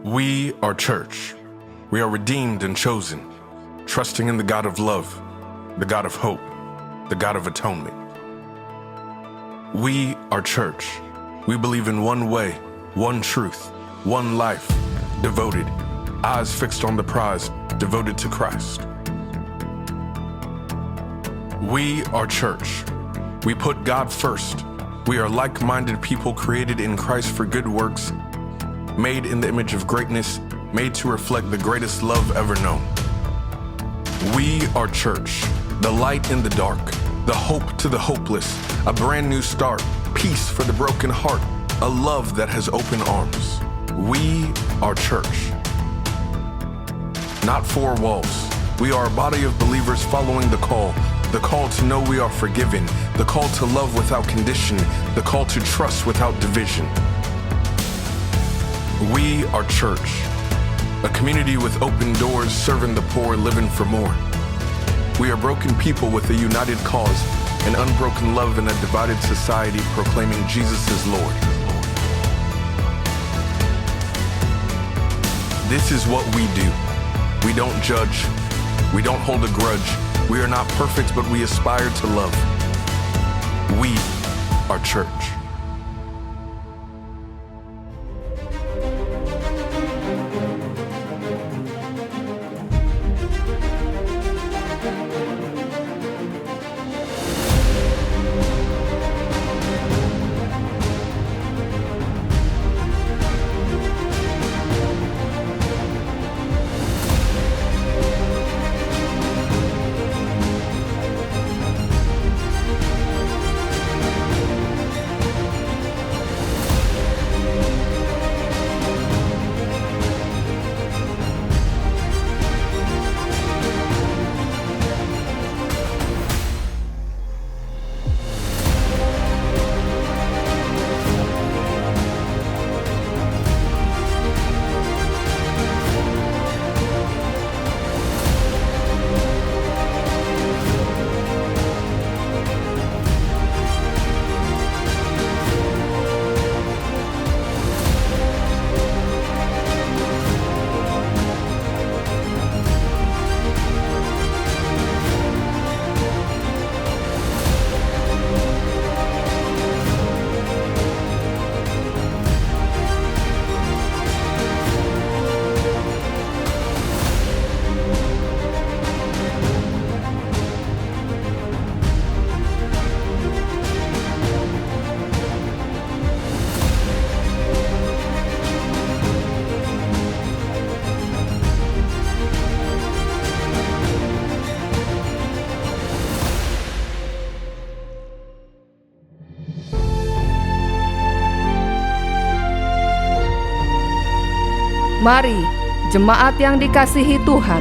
We are church. We are redeemed and chosen, trusting in the God of love, the God of hope, the God of atonement. We are church. We believe in one way, one truth, one life, devoted, eyes fixed on the prize, devoted to Christ. We are church. We put God first. We are like-minded people created in Christ for good works, made in the image of greatness, made to reflect the greatest love ever known. We are church, the light in the dark, the hope to the hopeless, a brand new start, peace for the broken heart, a love that has open arms. We are church. Not four walls. We are a body of believers following the call to know we are forgiven, the call to love without condition, the call to trust without division. We are church, a community with open doors, serving the poor, living for more. We are broken people with a united cause, an unbroken love in a divided society, proclaiming Jesus is Lord. This is what we do. We don't judge. We don't hold a grudge. We are not perfect, but we aspire to love. We are church. Mari, jemaat yang dikasihi Tuhan,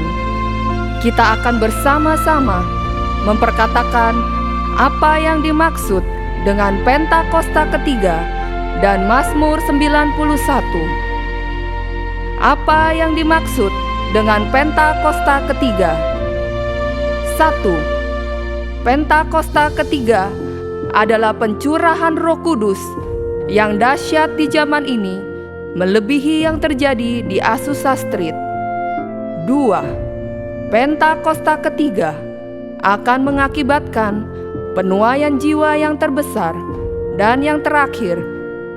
kita akan bersama-sama memperkatakan apa yang dimaksud dengan Pentakosta ketiga dan Mazmur 91. Apa yang dimaksud dengan Pentakosta ketiga? 1. Pentakosta ketiga adalah pencurahan Roh Kudus yang dahsyat di zaman ini, melebihi yang terjadi di Azusa Street. 2. Pentakosta ketiga akan mengakibatkan penuaian jiwa yang terbesar dan yang terakhir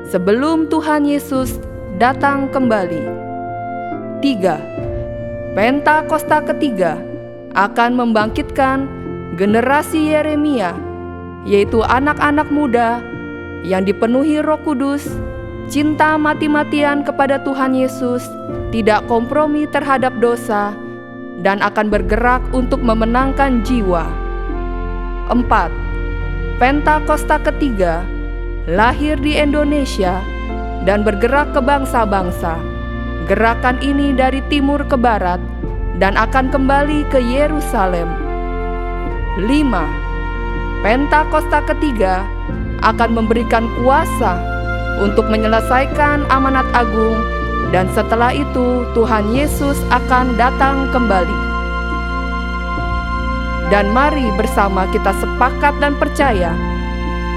sebelum Tuhan Yesus datang kembali. 3. Pentakosta ketiga akan membangkitkan generasi Yeremia, yaitu anak-anak muda yang dipenuhi Roh Kudus, cinta mati-matian kepada Tuhan Yesus, tidak kompromi terhadap dosa, dan akan bergerak untuk memenangkan jiwa. 4. Pentakosta ketiga lahir di Indonesia dan bergerak ke bangsa-bangsa. Gerakan ini dari timur ke barat dan akan kembali ke Yerusalem. 5. Pentakosta ketiga akan memberikan kuasa untuk menyelesaikan amanat agung, dan setelah itu Tuhan Yesus akan datang kembali. Dan mari bersama kita sepakat dan percaya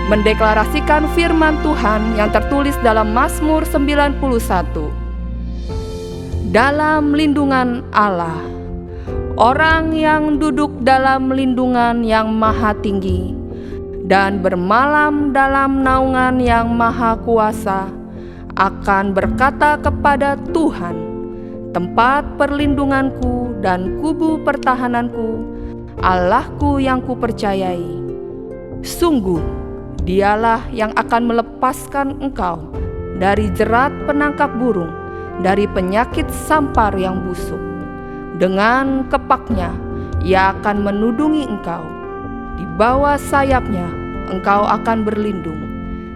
mendeklarasikan firman Tuhan yang tertulis dalam Mazmur 91. dalam lindungan Allah. Orang yang duduk dalam lindungan yang maha tinggi dan bermalam dalam naungan yang maha kuasa akan berkata kepada Tuhan, tempat perlindunganku dan kubu pertahananku, Allahku yang kupercayai. Sungguh, Dialah yang akan melepaskan engkau dari jerat penangkap burung, dari penyakit sampar yang busuk. Dengan kepaknya, Ia akan menudungi engkau. Di bawah sayapnya, engkau akan berlindung.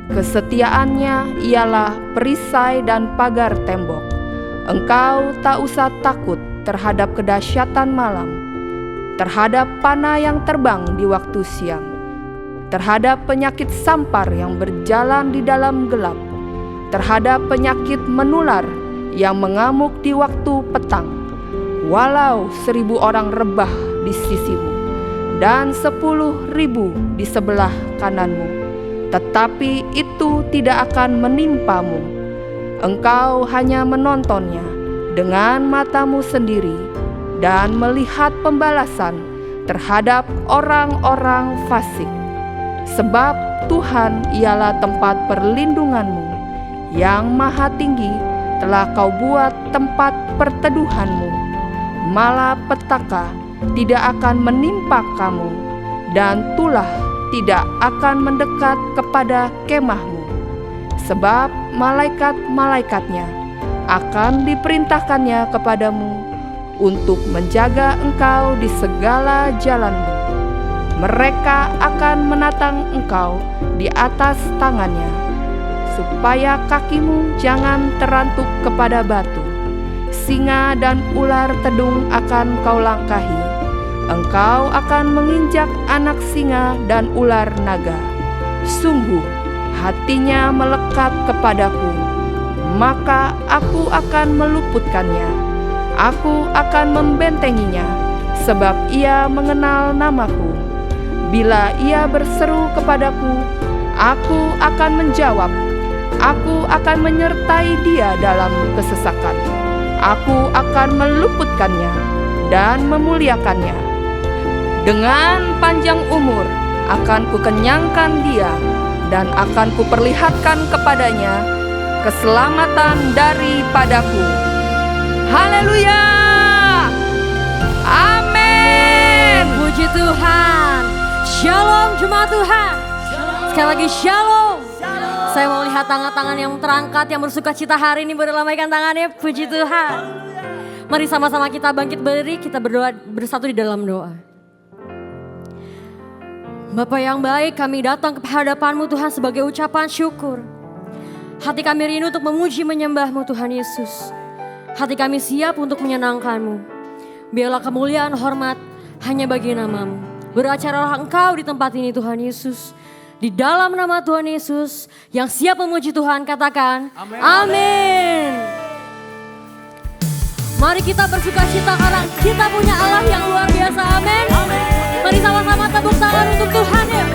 Kesetiaannya ialah perisai dan pagar tembok. Engkau tak usah takut terhadap kedahsyatan malam, terhadap panah yang terbang di waktu siang, terhadap penyakit sampar yang berjalan di dalam gelap, terhadap penyakit menular yang mengamuk di waktu petang. Walau 1.000 orang rebah di sisimu dan 10.000 di sebelah kananmu, tetapi itu tidak akan menimpamu. Engkau hanya menontonnya dengan matamu sendiri dan melihat pembalasan terhadap orang-orang fasik. Sebab Tuhan ialah tempat perlindunganmu, yang maha tinggi telah kau buat tempat perteduhanmu. Malapetaka tidak akan menimpa kamu, dan tulah tidak akan mendekat kepada kemahmu. Sebab malaikat-malaikatnya akan diperintahkannya kepadamu untuk menjaga engkau di segala jalanmu. Mereka akan menatang engkau di atas tangannya, supaya kakimu jangan terantuk kepada batu. Singa dan ular tedung akan kau langkahi. Engkau akan menginjak anak singa dan ular naga. Sungguh, hatinya melekat kepadaku, maka aku akan meluputkannya. Aku akan membentenginya, sebab ia mengenal namaku. Bila ia berseru kepadaku, aku akan menjawab. Aku akan menyertai dia dalam kesesakan. Aku akan meluputkannya dan memuliakannya. Dengan panjang umur akan kukenyangkan dia, dan akan kuperlihatkan kepadanya keselamatan daripadaku. Haleluya! Amin. Puji Tuhan. Shalom jemaat Tuhan. Sekali lagi shalom. Saya mau lihat tangan-tangan yang terangkat, yang bersuka cita hari ini, berlambaikan tangannya. Puji Tuhan. Mari sama-sama kita bangkit berdiri, kita berdoa bersatu di dalam doa. Bapa yang baik, kami datang ke hadapan-Mu Tuhan sebagai ucapan syukur. Hati kami rindu untuk memuji menyembah-Mu Tuhan Yesus. Hati kami siap untuk menyenangkan-Mu. Biarlah kemuliaan hormat hanya bagi nama-Mu. Beracarlah Engkau di tempat ini Tuhan Yesus. Di dalam nama Tuhan Yesus, yang siap memuji Tuhan katakan amin. Amin. Mari kita bersuka cita karena kita punya Allah yang luar biasa. Amin. Mari sama-sama tepuk tangan untuk Tuhan ya.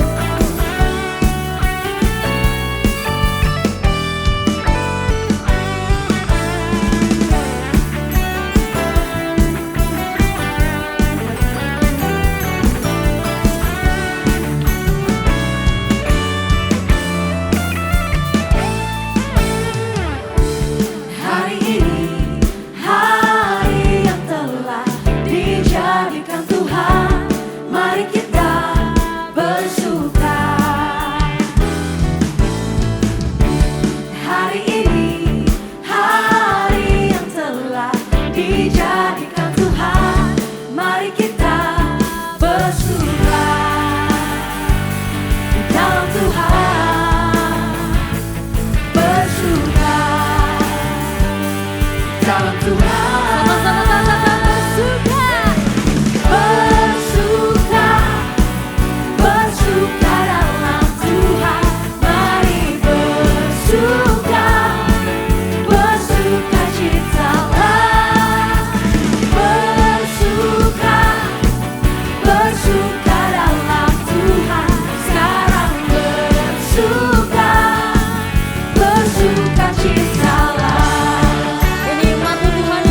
Ini umat Tuhan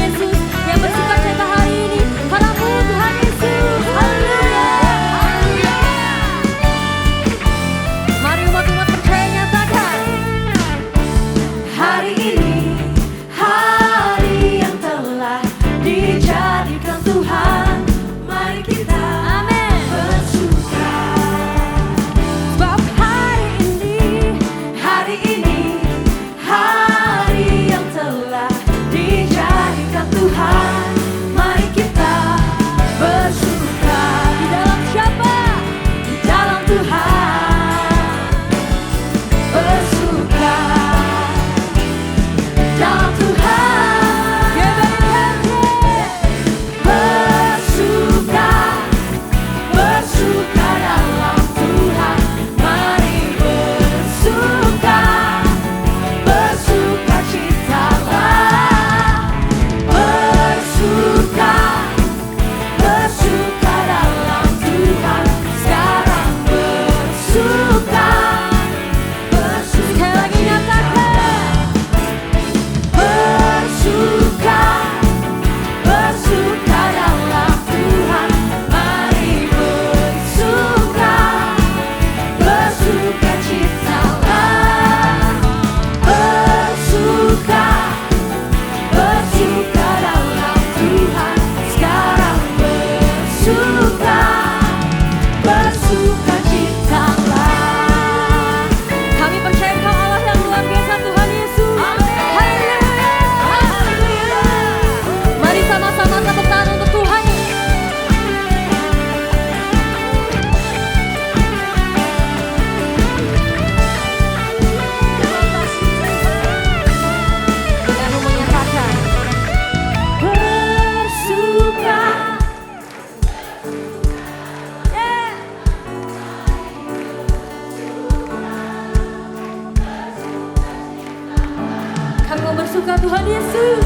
Kami mau bersuka Tuhan Yesus.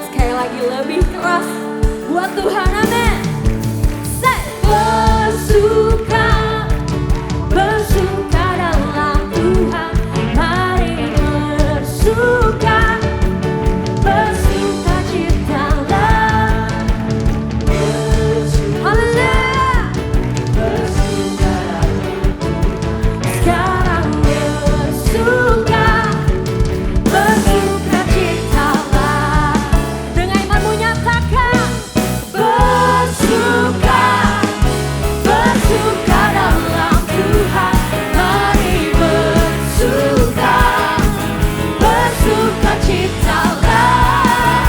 Sekali lagi lebih keras buat Tuhan, amin. Bersuka, bersuka dalam Tuhan. Mari bersuka, bersuka citalah. Haleluya. Sekarang bersuka, bersuka citalah. Dengan imanmu nyatakan bersuka. Bersuka dalam Tuhan, mari bersuka, bersuka citalah.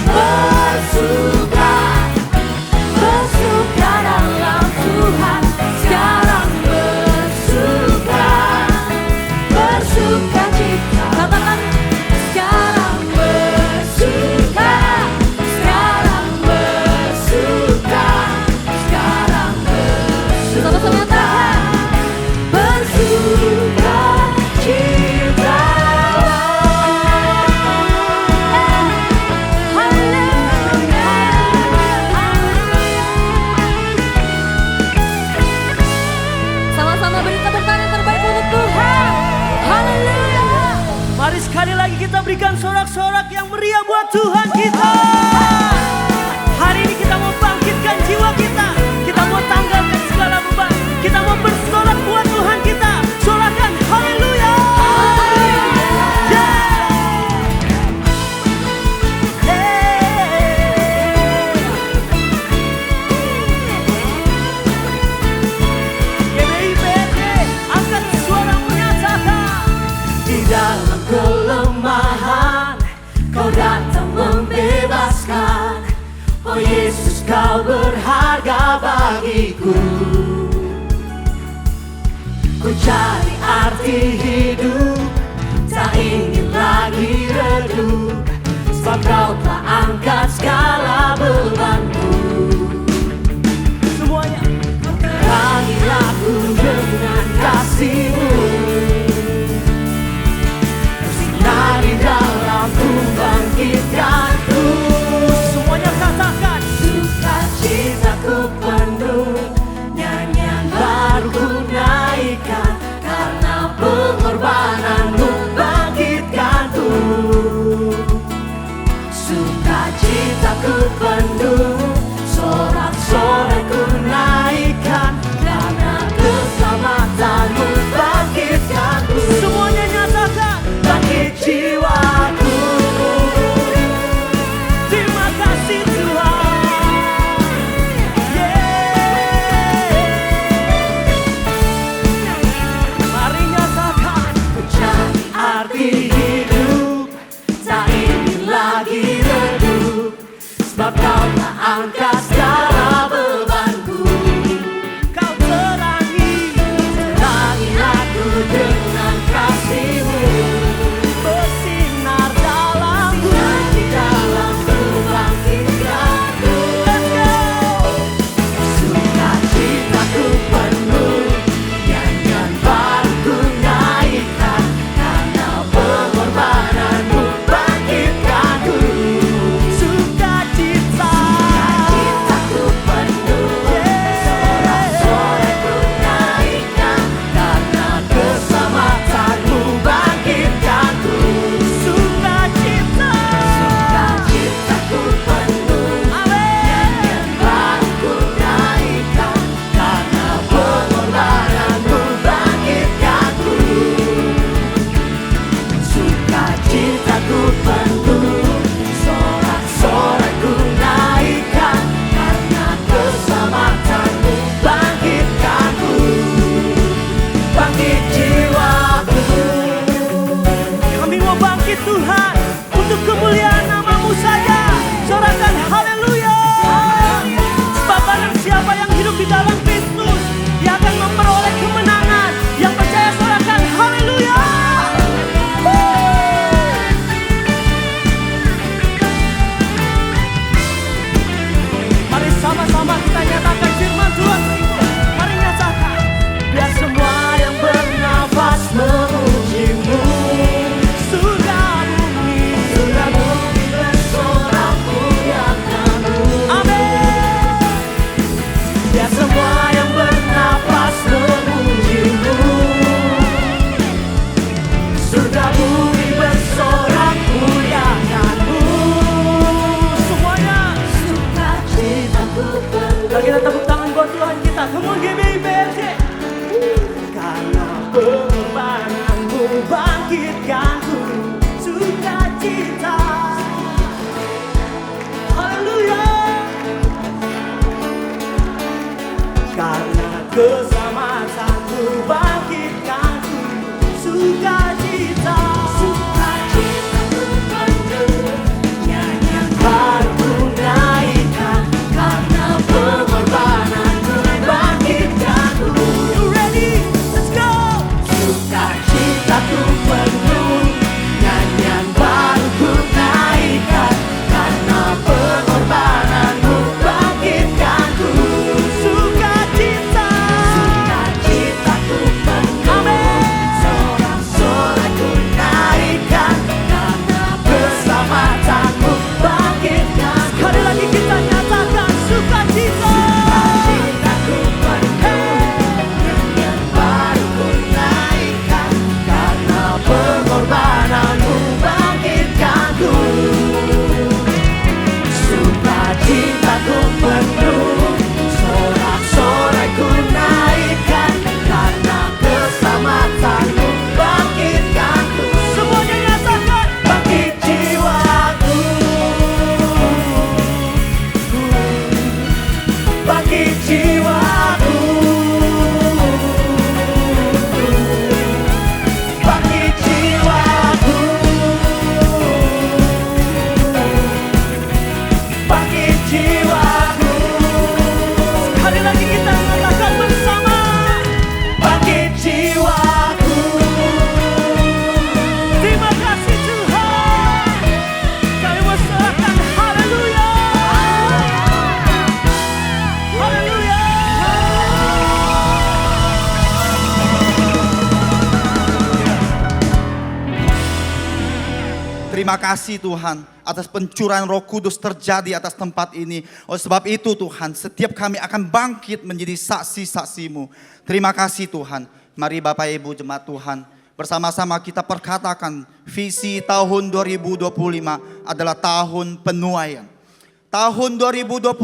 Bersuka, bersuka dalam Tuhan. Sekarang bersuka, bersuka cita. Katakan sekarang bersuka, sekarang bersuka, sekarang sama-sama nyatakan bersuka cita. Haleluya. Sama-sama beri tepuk tangan yang terbaik untuk Tuhan. Haleluya. Mari sekali lagi kita berikan sorak-sorak yang meriah buat Tuhan kita. Hari ini kita mau bangkitkan jiwa kita. Kita mau tanggalkan segala beban. Kita mau bersorak buat Tuhan kita. Sorakan haleluya. GBIPD, angkat suaramu nyatakan. Di dalam kelemahan Kau datang membebaskan. Oh Yesus, Kau berharga bagiku. Ku cari arti hidup, tak ingin lagi redup, sebab Kau telah angkat segala bebanku. Semuanya terangilah aku dengan kasih-Mu. Bersinar di dalamku, bangkitkanku. Semuanya katakan sukacitaku penuh, nyanyian baru ku naikkan, karena pengorbananmu bangkitkanku. Sukacitaku penuh, sorak-sorakku naikkan, karena keselamatanmu bangkitkanku. Semuanya nyatakan bangkit jiwaku. Terima kasih Tuhan. Yeah. Bisa kita tepuk tangan buat Tuhan kita. Come on, give me BFC. Karena pengorbananmu bangkitkanku sukacita. Haleluya. Karena keselamatanmu bangkitkanku sukacita. Sukacitaku penuh, nyanyian baru ku naikkan. Karena pengorbananmu bangkitkanku. You ready? Let's go. Sukacitaku penuh, nyanyian baru ku naikkan. Karena pengorbananmu bangkitkanku. Sukacita, sukacitaku penuh. Amin. Sorak-sorai ku naikkan. Karena keselamatanmu bangkitkan. Sekali lagi kita nyatakan sukacita. Sukacitaku penuh, nyanyian baru ku naikkan. Karena pengorbananmu bangkitkanku. Sukacitaku penuh, sorak-sorai ku naikkan. Karena keselamatanmu bangkitkanku. Semuanya nyatakan. Bangkit jiwaku, bangkit jiwaku, bangkit jiwaku, bangkit jiwaku. Sekali lagi kita mengatakan bersama. Bangkit jiwaku. Terima kasih Tuhan. Kami mau serahkan. Haleluya. Haleluya. Terima kasih Tuhan atas pencurahan Roh Kudus terjadi atas tempat ini. Oleh sebab itu Tuhan, setiap kami akan bangkit menjadi saksi-saksi-Mu. Terima kasih Tuhan. Mari Bapak Ibu jemaat Tuhan, bersama-sama kita perkatakan visi tahun 2025 adalah tahun penuaian. Tahun 2025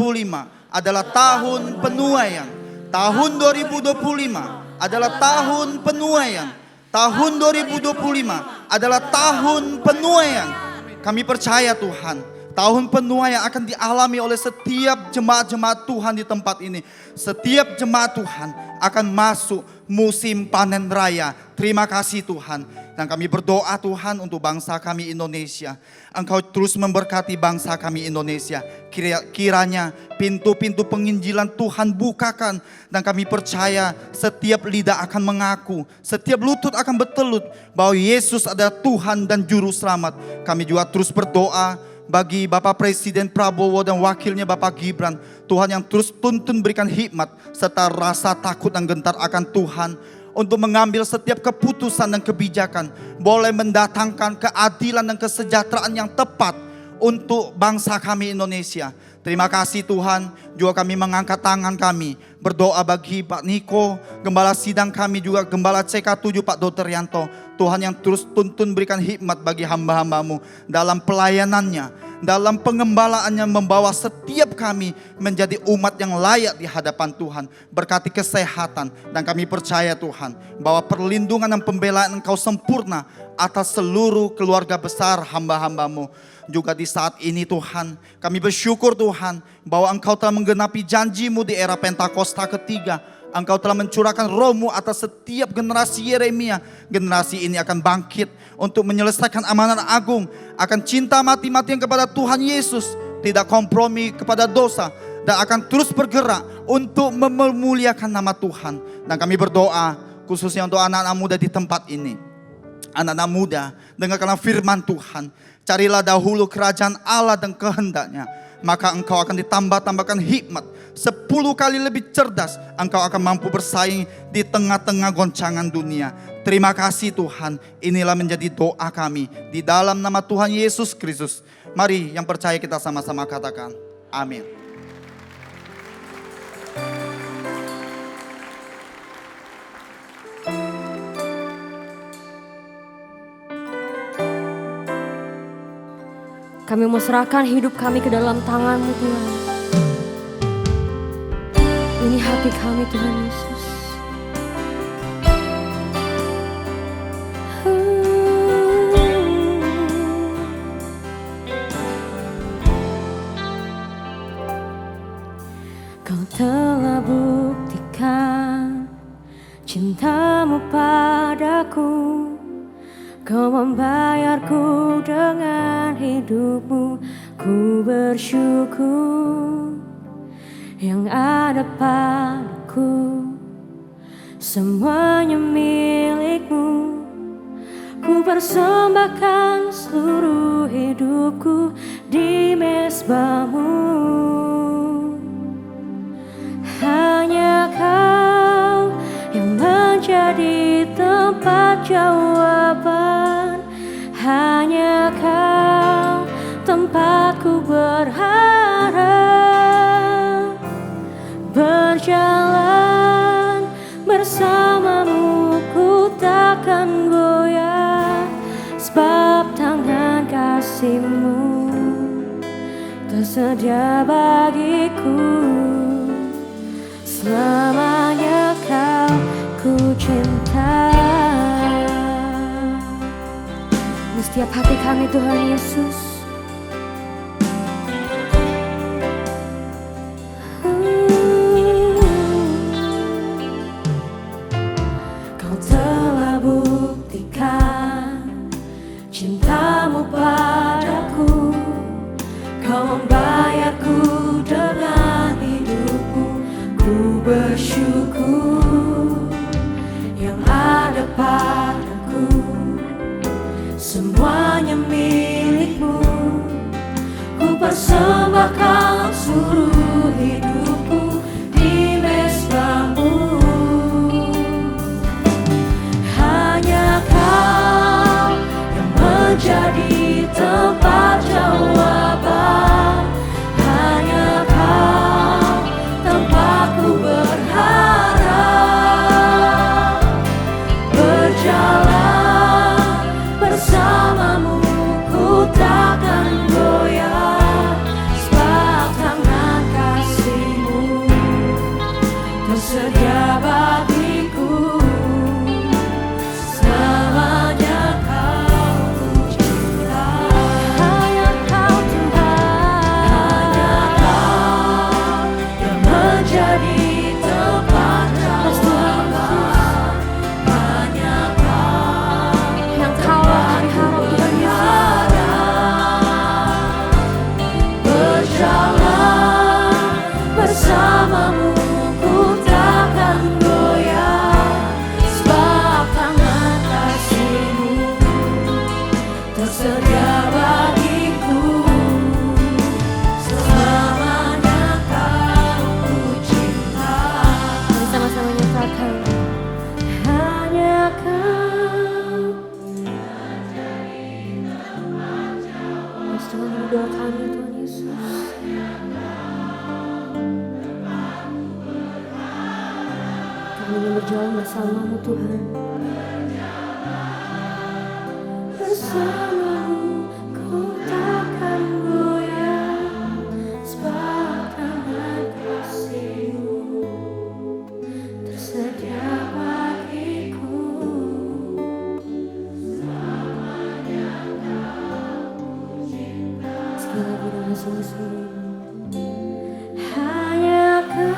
adalah tahun penuaian. Tahun 2025 adalah tahun penuaian. Tahun 2025 adalah tahun penuaian. Kami percaya Tuhan, tahun penuaian akan dialami oleh setiap jemaat-jemaat Tuhan di tempat ini. Setiap jemaat Tuhan akan masuk musim panen raya. Terima kasih Tuhan. Dan kami berdoa Tuhan untuk bangsa kami Indonesia. Engkau terus memberkati bangsa kami Indonesia. Kiranya pintu-pintu penginjilan Tuhan bukakan. Dan kami percaya setiap lidah akan mengaku, setiap lutut akan bertelut bahwa Yesus adalah Tuhan dan Juru Selamat. Kami juga terus berdoa bagi Bapak Presiden Prabowo dan wakilnya Bapak Gibran. Tuhan yang terus tuntun berikan hikmat serta rasa takut dan gentar akan Tuhan untuk mengambil setiap keputusan dan kebijakan, boleh mendatangkan keadilan dan kesejahteraan yang tepat untuk bangsa kami Indonesia. Terima kasih Tuhan. Juga kami mengangkat tangan kami berdoa bagi Pak Niko, Gembala Sidang kami juga Gembala CK7 Pak Dr. Yanto. Tuhan yang terus tuntun berikan hikmat bagi hamba-hambamu dalam pelayanannya, dalam pengembalaannya, membawa setiap kami menjadi umat yang layak di hadapan Tuhan. Berkati kesehatan, dan kami percaya Tuhan bahwa perlindungan dan pembelaan Engkau sempurna atas seluruh keluarga besar hamba-hambamu. Juga di saat ini Tuhan, kami bersyukur Tuhan bahwa Engkau telah menggenapi janji-Mu di era Pentakosta ketiga. Engkau telah mencurahkan Roh-Mu atas setiap generasi Yeremia. Generasi ini akan bangkit untuk menyelesaikan amanat agung, akan cinta mati-matian kepada Tuhan Yesus, tidak kompromi kepada dosa, dan akan terus bergerak untuk memuliakan nama Tuhan. Dan kami berdoa khususnya untuk anak-anak muda di tempat ini. Anak-anak muda, dengarkanlah firman Tuhan. Carilah dahulu kerajaan Allah dan kehendaknya, maka engkau akan ditambah-tambahkan hikmat 10 kali lebih cerdas. Engkau akan mampu bersaing di tengah-tengah goncangan dunia. Terima kasih Tuhan. Inilah menjadi doa kami di dalam nama Tuhan Yesus Kristus. Mari yang percaya kita sama-sama katakan amin. Kami mau serahkan hidup kami ke dalam tangan-Mu Tuhan. Ini hati kami Tuhan Yesus. Kau telah buktikan cintamu padaku. Kau membayarku dengan hidupmu. Ku bersyukur yang ada padaku, semuanya milikmu. Ku persembahkan seluruh hidupku di mezbahmu. Hanya Kau yang menjadi tempat jawaban. Hanya Kau tempatku berharap. Berjalan bersamamu ku takkan goyah, sebab tangan kasih-Mu tersedia bagiku. Selamanya Kau ku cinta. Di setiap hati kami Tuhan Yesus. Kau telah buktikan cintamu padaku. Kau membayarku dengan hidupmu. Ku bersyukur yang ada padaku, semuanya milikmu. Ku persembahkan seluruh hidupku di mezbahmu. Hanya Kau yang menjadi tempat jawaban. Hanya Kau tempatku berharap. Berjalan bersamamu ku takkan goyah, sebab tangan kasih-Mu tersedia bagiku. Selamanya Kau ku cinta. Hanya Kau Tuhan. Hanya Kau yang menjadi tempat jawaban. Hanya Kau yang Kau harap Tuhan Yesus. Berjalan bersamamu ku takkan goyah, sebab tangan kasih-Mu tersedia bagiku. Selamanya Kau ku cinta. Mari sama-sama nyatakan. Hanya Kau. Yes, Tuhan, ini doa kami Tuhan Yesus. Kami ingin berjalan bersama-Mu Tuhan. Bersama-Mu ku takkan goyah, sebab tangan kasih-Mu tersedia bagiku. Sekali lagi dengan sungguh-sungguh. Hanya Kau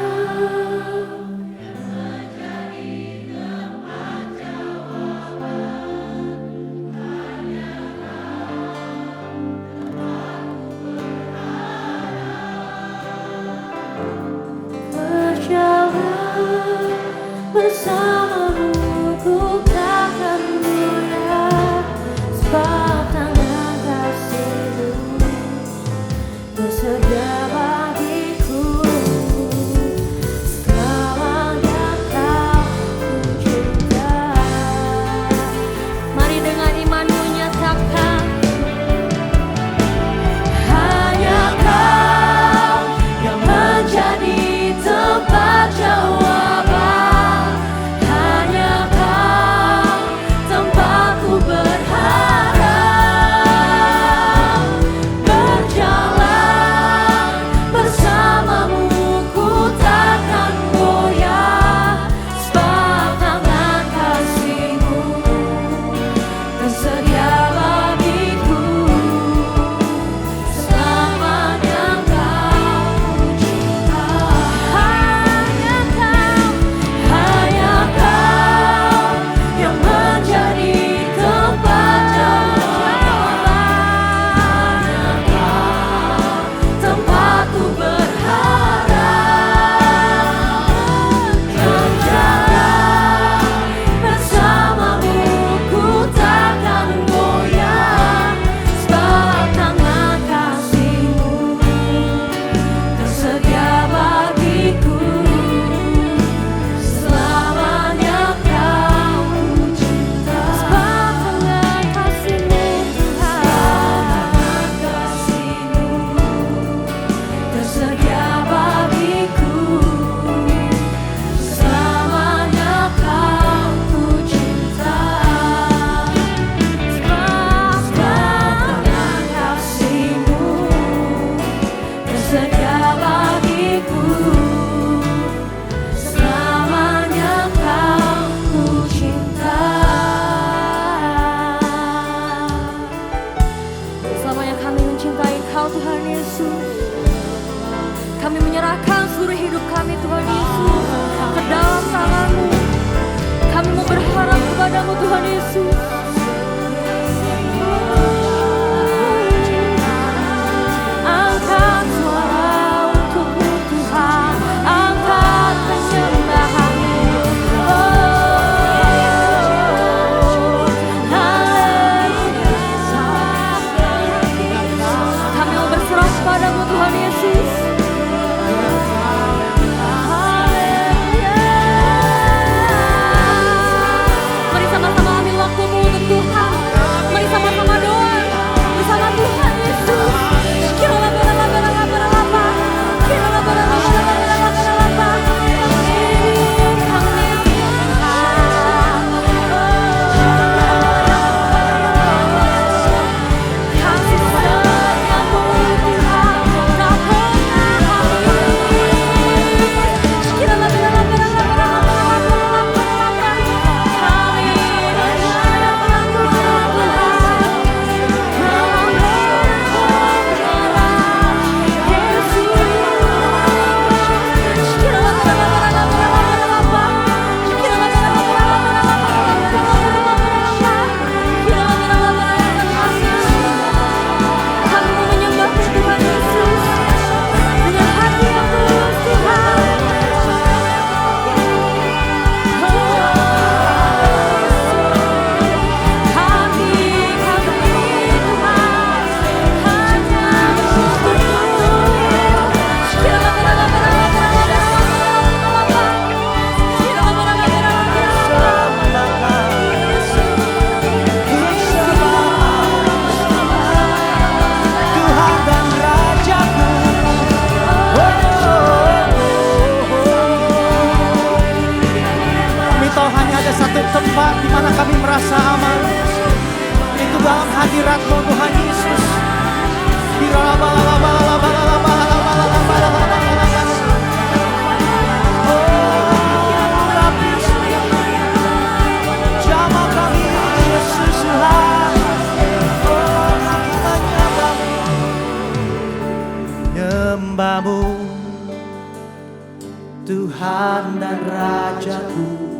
Tuhan dan Rajaku,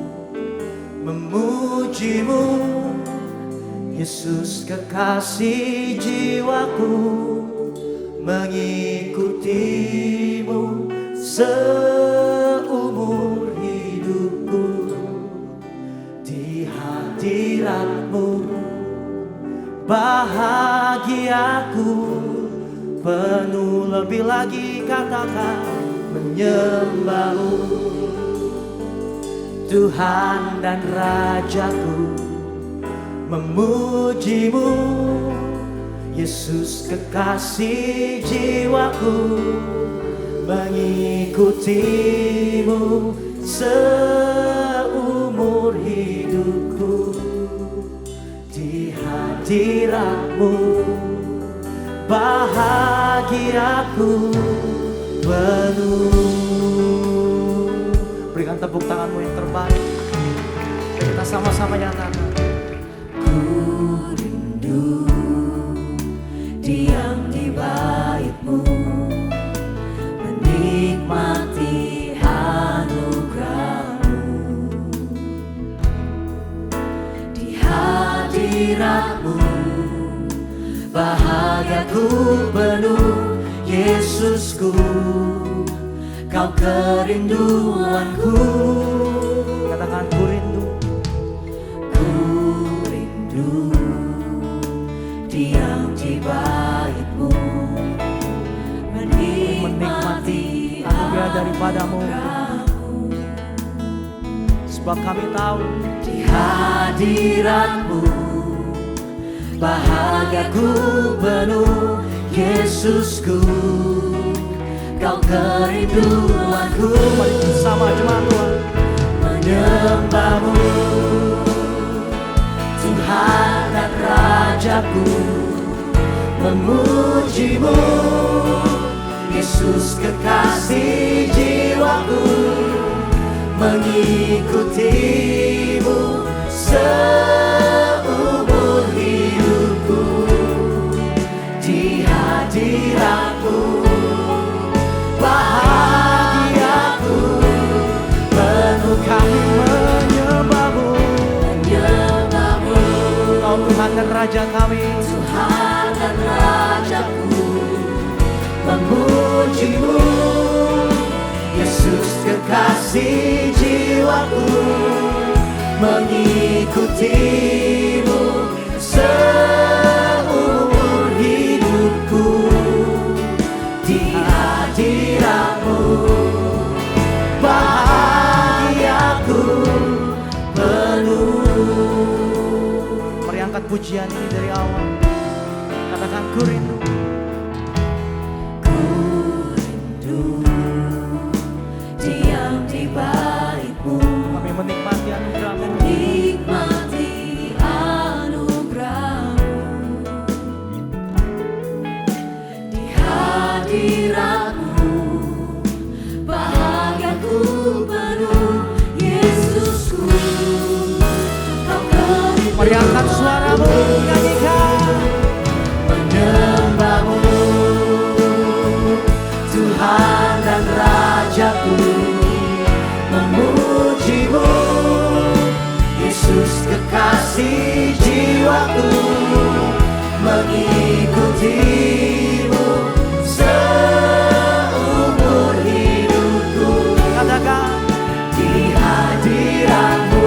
memuji-Mu, Yesus kekasih jiwaku, mengikuti-Mu seumur hidupku. Di hadirat-Mu bahagiaku penuh, lebih lagi katakan menyembah-Mu, Tuhan dan Rajaku, memuji-Mu, Yesus kekasih jiwaku, mengikuti-Mu seumur hidupku. Di hadirat-Mu bahagiaku penuh. Berikan tepuk tanganmu yang terbaik. Kita sama-sama nyatakan. Ku rindu diam di bait-Mu, menikmati anugerah-Mu. Di hadirat-Mu bahagiaku penuh, Yesusku, Kau kerinduanku. Katakan ku rindu. Ku rindu diam di bait-Mu, menikmati anugerah daripada-Mu. Sebab kami tahu di hadirat-Mu bahagiaku penuh, Yesusku, Kau kerinduanku. Mari bersama jemaat Tuhan menyembah-Mu, Tuhan dan Rajaku, memuji-Mu, Yesus kekasih jiwaku, mengikuti-Mu seumur hidupku. Di hadirat-Mu bahagiaku penuh, kami menyembah-Mu, Kau Tuhan dan Raja kami, Tuhan dan Rajaku, memuji-Mu, Yesus kekasih jiwaku, mengikuti-Mu seumur hidupku. Di hadirat-Mu bahagiaku penuh. Mari angkat pujian ini dari awal. Katakan ku rindu. Ku rindu diam di bait-Mu, kami menikmati anugerah-Mu, menikmati anugerah-Mu. Di hadirat-Mu bahagiaku penuh, Yesusku, Kau kerinduanku. Mari angkat suaramu, nyanyikan. Menyembah-Mu, Tuhan dan Rajaku, memuji-Mu, Yesus kekasih jiwaku, mengikuti-Mu seumur hidupku. Katakan di hadirat-Mu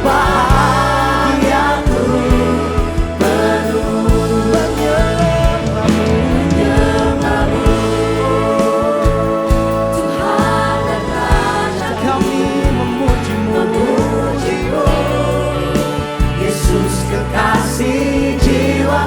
bahagiaku penuh, menyembah-Mu, Tuhan dan Raja kami, memuji-Mu, Yesus kekasih jiwa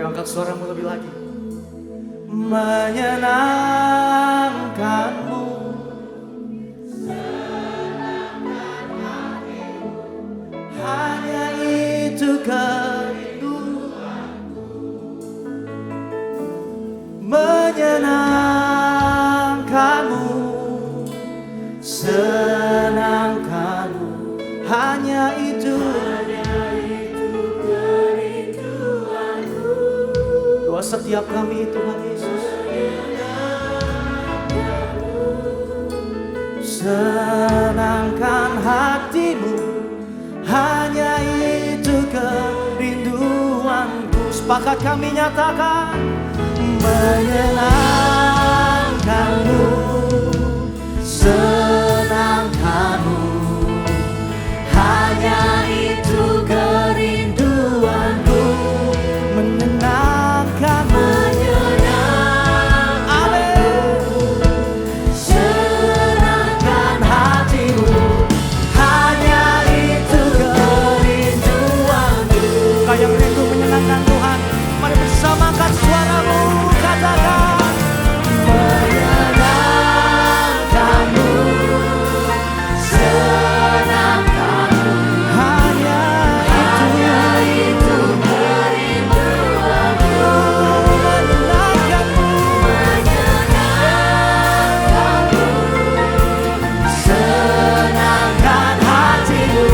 Ayo angkat suaramu lebih lagi. Menyenangkanmu, hanya itu kerinduanku. Menyenangkanmu, senangkanmu, hanya itu kerinduanku. Doa setiap kami Tuhan Yesus. Senangkan hatimu, hanya itu kerinduanku. Sepakat kami nyatakan. Menyenangkanmu, senangkanmu, hanya itu kerinduanku. Menyenangkanmu, senangkan hatimu, hanya itu kerinduanku. Kau yang rindu menyenangkan Tuhan, mari bersama angkat suaramu, katakan. Menyenangkanmu, senangkanmu, hanya itu kerinduanku. Menyenangkanmu, senangkan hatimu,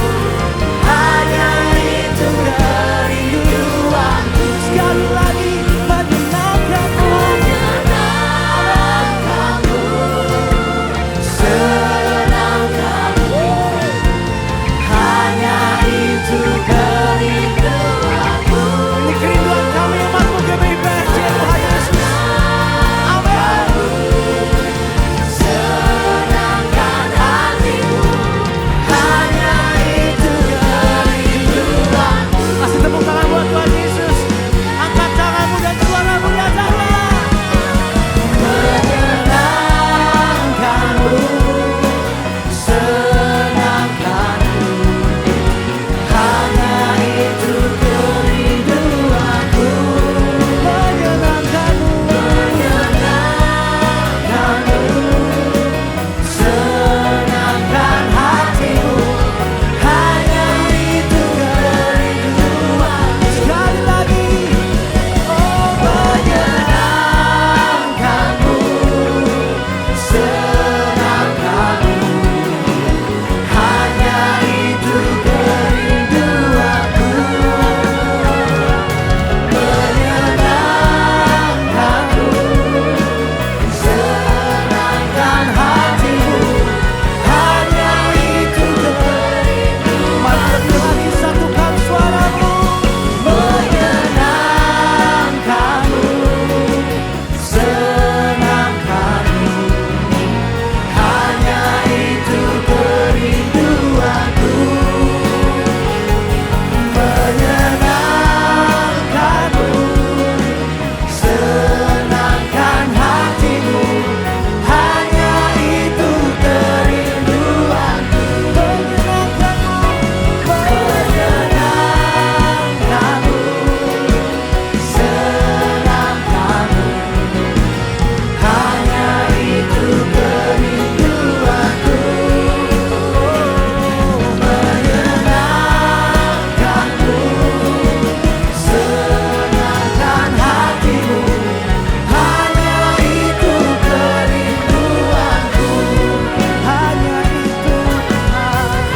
hanya itu kerinduanku. Sekali lagi, menyenangkanmu, senangkanmu, hanya itu kerinduanku. Ini kerinduan kami umatmu GBI PRJ Tuhan Yesus. Amin. Senangkan hatimu, hanya itu kerinduanku. Kasih tepuk tangan buat Tuhan Yesus. Angkat tanganmu dan suaramu nyatakan. Menyenangkanmu, senangkanmu, hanya itu kerinduanku. Menyenangkanmu, senangkan hatimu, hanya itu kerinduanku. Sekali lagi, oh menyenangkanmu, senangkanmu, hanya itu kerinduanku. Menyenangkanmu, senangkan hatimu, hanya itu kerinduanku. Mari lebih lagi satukan suaramu. Menyenangkanmu, senangkanmu, hanya itu kerinduanku. Menyenangkanmu, senangkan hatimu, hanya itu kerinduanku. Menyenangkanmu, senangkanmu, hanya itu kerinduanku. Menyenangkanmu, senangkan hatimu, hanya itu kerinduanku. Hanya itu,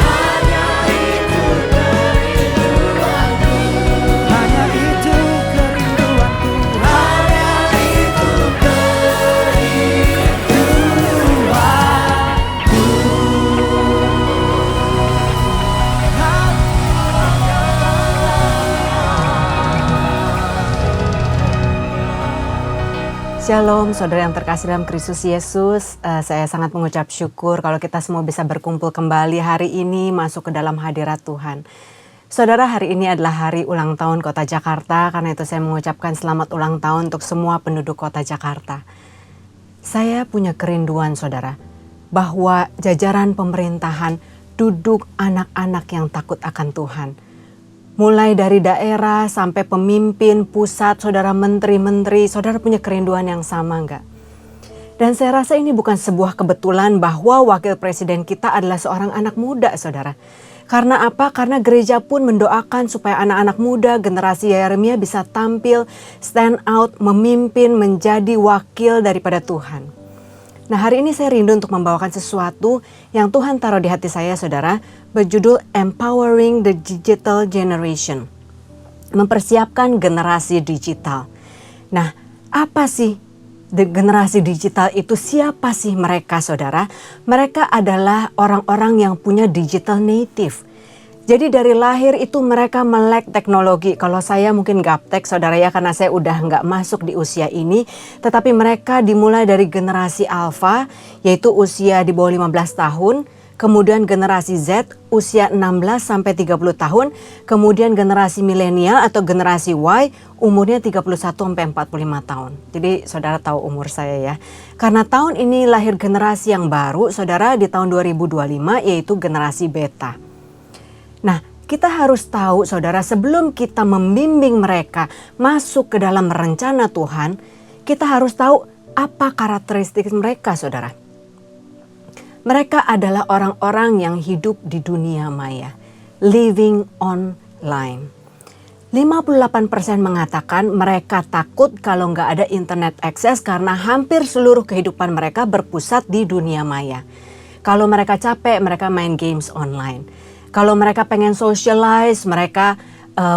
hanya itu kerinduanku. Hanya itu kerinduanku. Hanya itu Shalom, saudara yang terkasih dalam Kristus Yesus. Saya sangat mengucap syukur kalau kita semua bisa berkumpul kembali hari ini masuk ke dalam hadirat Tuhan. Saudara, hari ini adalah hari ulang tahun Kota Jakarta, karena itu saya mengucapkan selamat ulang tahun untuk semua penduduk Kota Jakarta. Saya punya kerinduan, saudara, bahwa jajaran pemerintahan duduk anak-anak yang takut akan Tuhan. mulai dari daerah sampai pemimpin pusat, saudara menteri-menteri, saudara punya kerinduan yang sama enggak? Dan saya rasa ini bukan sebuah kebetulan bahwa wakil presiden kita adalah seorang anak muda, saudara. Karena apa? Karena gereja pun mendoakan supaya anak-anak muda generasi Yeremia bisa tampil, stand out, memimpin, menjadi wakil daripada Tuhan. Nah, hari ini saya rindu untuk membawakan sesuatu yang Tuhan taruh di hati saya, saudara, berjudul Empowering the Digital Generation. Mempersiapkan generasi digital. Nah, apa sih generasi digital itu? Siapa sih mereka, saudara? Mereka adalah orang-orang yang punya digital native. Jadi dari lahir itu mereka melek teknologi. Kalau saya mungkin gaptek, saudara ya, karena saya udah nggak masuk di usia ini. Tetapi mereka dimulai dari generasi alpha, yaitu usia di bawah 15 tahun. Kemudian generasi Z usia 16 sampai 30 tahun. Kemudian generasi milenial atau generasi Y umurnya 31 sampai 45 tahun. Jadi saudara tahu umur saya ya. Karena tahun ini lahir generasi yang baru, saudara, di tahun 2025, yaitu generasi beta. Nah, kita harus tahu, saudara, sebelum kita membimbing mereka masuk ke dalam rencana Tuhan, kita harus tahu apa karakteristik mereka, saudara. Mereka adalah orang-orang yang hidup di dunia maya, living online. 58% mengatakan mereka takut kalau nggak ada internet access karena hampir seluruh kehidupan mereka berpusat di dunia maya. Kalau mereka capek, mereka main games online. Kalau mereka pengen socialize, mereka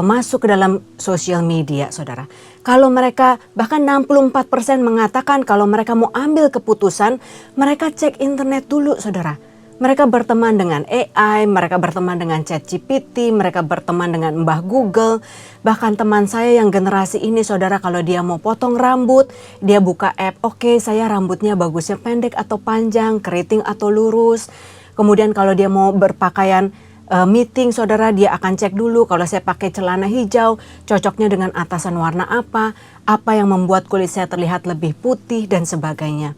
masuk ke dalam sosial media, saudara. Kalau mereka, bahkan 64% mengatakan kalau mereka mau ambil keputusan, mereka cek internet dulu, saudara. Mereka berteman dengan AI, mereka berteman dengan ChatGPT, mereka berteman dengan Mbah Google. Bahkan teman saya yang generasi ini, saudara, kalau dia mau potong rambut, dia buka app, oke, saya rambutnya bagusnya pendek atau panjang, keriting atau lurus. Kemudian kalau dia mau berpakaian meeting, saudara, dia akan cek dulu kalau saya pakai celana hijau, cocoknya dengan atasan warna apa yang membuat kulit saya terlihat lebih putih dan sebagainya.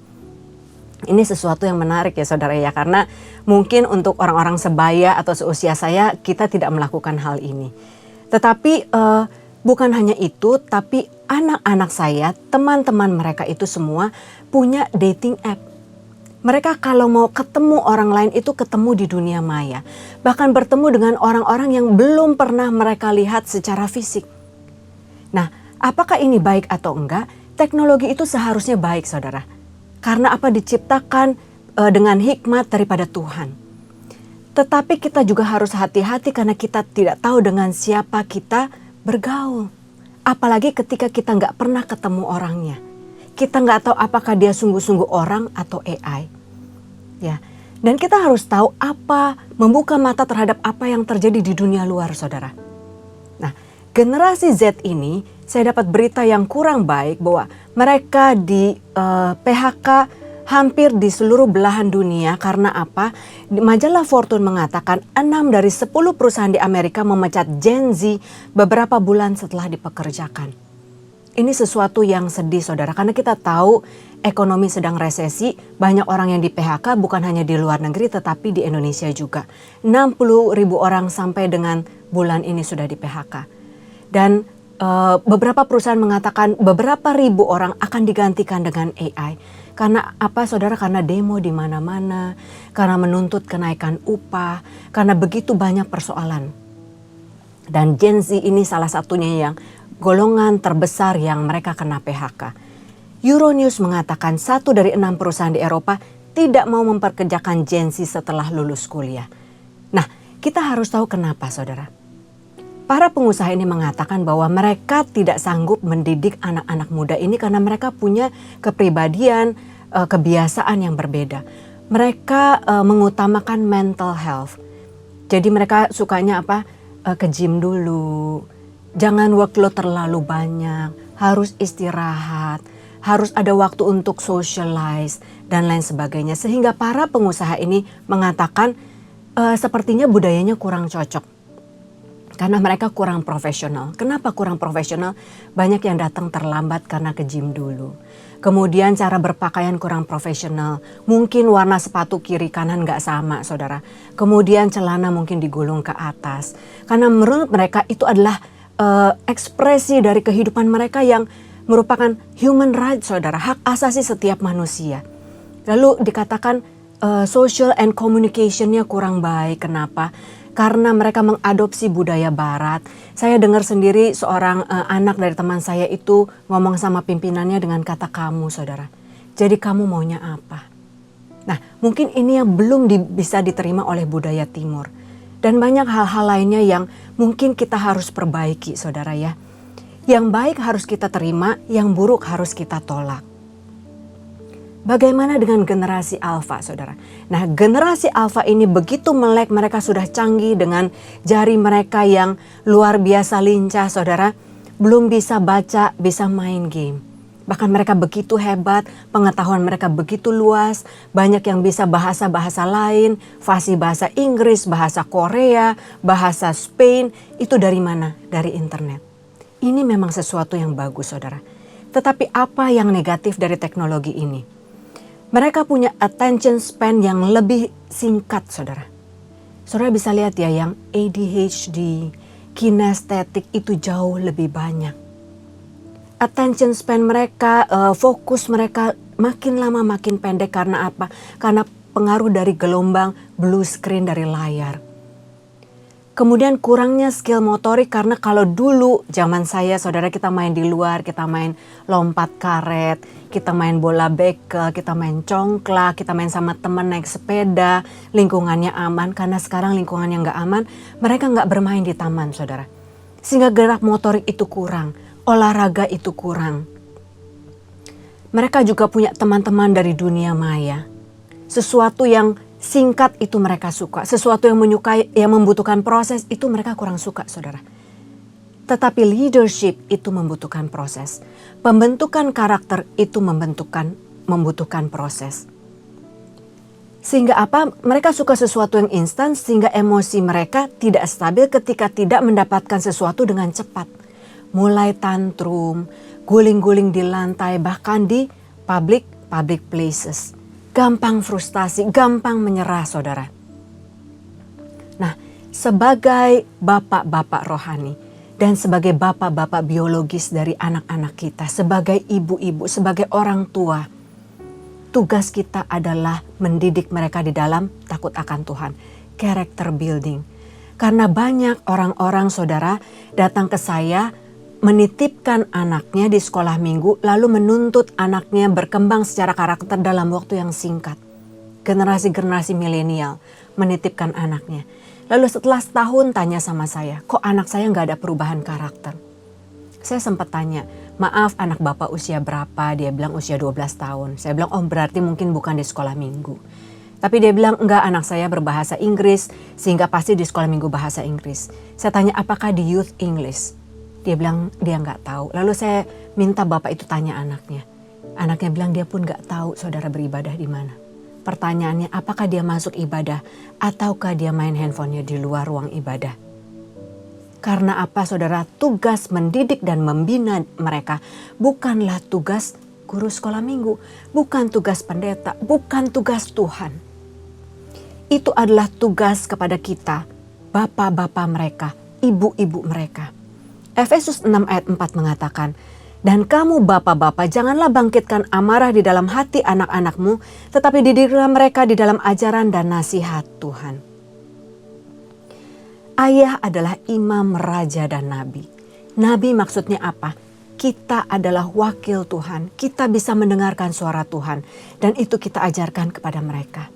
Ini sesuatu yang menarik ya, saudara ya, karena mungkin untuk orang-orang sebaya atau seusia saya, kita tidak melakukan hal ini. Tetapi bukan hanya itu, tapi anak-anak saya, teman-teman mereka itu semua punya dating app. Mereka kalau mau ketemu orang lain itu ketemu di dunia maya. Bahkan bertemu dengan orang-orang yang belum pernah mereka lihat secara fisik. Nah, apakah ini baik atau enggak? Teknologi itu seharusnya baik, saudara. Karena apa? Diciptakan dengan hikmat daripada Tuhan. Tetapi kita juga harus hati-hati karena kita tidak tahu dengan siapa kita bergaul. Apalagi ketika kita nggak pernah ketemu orangnya. Kita nggak tahu apakah dia sungguh-sungguh orang atau AI. Ya, dan kita harus tahu membuka mata terhadap apa yang terjadi di dunia luar, saudara. Nah, generasi Z ini, saya dapat berita yang kurang baik bahwa mereka di PHK hampir di seluruh belahan dunia. Karena apa? Majalah Fortune mengatakan 6 dari 10 perusahaan di Amerika memecat Gen Z beberapa bulan setelah dipekerjakan. Ini sesuatu yang sedih, saudara, karena kita tahu ekonomi sedang resesi, banyak orang yang di PHK bukan hanya di luar negeri tetapi di Indonesia juga. 60.000 orang sampai dengan bulan ini sudah di PHK. Dan beberapa perusahaan mengatakan beberapa ribu orang akan digantikan dengan AI. Karena apa, saudara? Karena demo di mana-mana, karena menuntut kenaikan upah, karena begitu banyak persoalan. Dan Gen Z ini salah satunya yang golongan terbesar yang mereka kena PHK. Euronews mengatakan 1 dari 6 perusahaan di Eropa tidak mau memperkerjakan Gen Z setelah lulus kuliah. Nah, kita harus tahu kenapa, saudara. Para pengusaha ini mengatakan bahwa mereka tidak sanggup mendidik anak-anak muda ini karena mereka punya kepribadian, kebiasaan yang berbeda. Mereka mengutamakan mental health. Jadi mereka sukanya ke gym dulu. Jangan workload terlalu banyak, harus istirahat, harus ada waktu untuk socialize dan lain sebagainya. Sehingga para pengusaha ini mengatakan sepertinya budayanya kurang cocok. Karena mereka kurang profesional. Kenapa kurang profesional? Banyak yang datang terlambat karena ke gym dulu. Kemudian cara berpakaian kurang profesional. Mungkin warna sepatu kiri kanan gak sama, saudara. Kemudian celana mungkin digulung ke atas. Karena menurut mereka itu adalah ekspresi dari kehidupan mereka yang merupakan human right, saudara. Hak asasi setiap manusia. Lalu dikatakan social and communication-nya kurang baik. Kenapa? Karena mereka mengadopsi budaya barat. Saya dengar sendiri seorang anak dari teman saya itu ngomong sama pimpinannya dengan kata kamu, saudara. Jadi kamu maunya apa? Nah, mungkin ini yang belum bisa diterima oleh budaya timur. Dan banyak hal-hal lainnya yang mungkin kita harus perbaiki, saudara ya. Yang baik harus kita terima, yang buruk harus kita tolak. Bagaimana dengan generasi alfa, saudara? Nah, generasi alfa ini begitu melek, mereka sudah canggih dengan jari mereka yang luar biasa lincah, saudara. Belum bisa baca, bisa main game. Bahkan mereka begitu hebat, pengetahuan mereka begitu luas, banyak yang bisa bahasa-bahasa lain, fasih bahasa Inggris, bahasa Korea, bahasa Spain. Itu dari mana? Dari internet. Ini memang sesuatu yang bagus, saudara. Tetapi apa yang negatif dari teknologi ini? Mereka punya attention span yang lebih singkat, saudara. Saudara bisa lihat ya, yang ADHD, kinestetik itu jauh lebih banyak. Attention span mereka, fokus mereka makin lama makin pendek. Karena apa? Karena pengaruh dari gelombang blue screen dari layar. Kemudian kurangnya skill motorik, karena kalau dulu zaman saya, saudara, kita main di luar, kita main lompat karet, kita main bola bekel, kita main congklak, kita main sama teman naik sepeda, lingkungannya aman. Karena sekarang lingkungannya nggak aman, mereka nggak bermain di taman, saudara. Sehingga gerak motorik itu kurang, olahraga itu kurang. Mereka juga punya teman-teman dari dunia maya. Sesuatu yang singkat itu mereka suka, sesuatu yang menyukai, yang membutuhkan proses itu mereka kurang suka, saudara. Tetapi leadership itu membutuhkan proses. Pembentukan karakter itu membutuhkan proses. Sehingga apa? Mereka suka sesuatu yang instan, sehingga emosi mereka tidak stabil ketika tidak mendapatkan sesuatu dengan cepat. Mulai tantrum, guling-guling di lantai, bahkan di public places. Gampang frustasi, gampang menyerah, saudara. Nah, sebagai bapak-bapak rohani dan sebagai bapak-bapak biologis dari anak-anak kita, sebagai ibu-ibu, sebagai orang tua, tugas kita adalah mendidik mereka di dalam takut akan Tuhan, character building. Karena banyak orang-orang, saudara, datang ke saya menitipkan anaknya di sekolah minggu, lalu menuntut anaknya berkembang secara karakter dalam waktu yang singkat. Generasi-generasi milenial menitipkan anaknya. Lalu setelah setahun tanya sama saya, kok anak saya nggak ada perubahan karakter? Saya sempat tanya, maaf anak bapak usia berapa? Dia bilang usia 12 tahun. Saya bilang, oh berarti mungkin bukan di sekolah minggu. Tapi dia bilang, enggak, anak saya berbahasa Inggris, sehingga pasti di sekolah minggu bahasa Inggris. Saya tanya, apakah di youth English? Dia bilang dia nggak tahu. Lalu saya minta bapak itu tanya anaknya. Anaknya bilang dia pun nggak tahu saudara beribadah di mana. Pertanyaannya, apakah dia masuk ibadah ataukah dia main handphonenya di luar ruang ibadah? Karena apa, saudara? Tugas mendidik dan membina mereka bukanlah tugas guru sekolah minggu, bukan tugas pendeta, bukan tugas Tuhan. Itu adalah tugas kepada kita, bapak-bapak mereka, ibu-ibu mereka. Efesus 6 ayat 4 mengatakan, dan kamu bapak-bapak janganlah bangkitkan amarah di dalam hati anak-anakmu, tetapi didiklah mereka di dalam ajaran dan nasihat Tuhan. Ayah adalah imam, raja, dan nabi. Nabi maksudnya apa? Kita adalah wakil Tuhan, kita bisa mendengarkan suara Tuhan, dan itu kita ajarkan kepada mereka.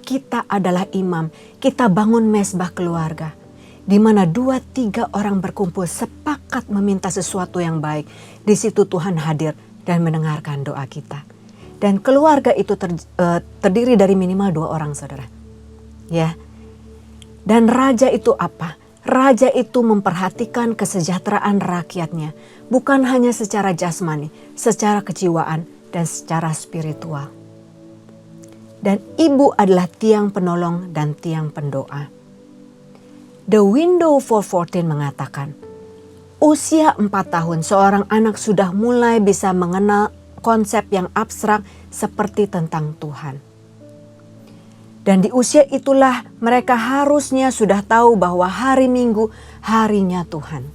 Kita adalah imam, kita bangun mezbah keluarga. Di mana 2-3 orang berkumpul sepakat meminta sesuatu yang baik. Di situ Tuhan hadir dan mendengarkan doa kita. Dan keluarga itu terdiri dari minimal 2 orang, saudara. Ya. Dan raja itu apa? Raja itu memperhatikan kesejahteraan rakyatnya. Bukan hanya secara jasmani, secara kejiwaan dan secara spiritual. Dan ibu adalah tiang penolong dan tiang pendoa. The Window for 14 mengatakan, usia 4 tahun seorang anak sudah mulai bisa mengenal konsep yang abstrak seperti tentang Tuhan. Dan di usia itulah mereka harusnya sudah tahu bahwa hari Minggu harinya Tuhan.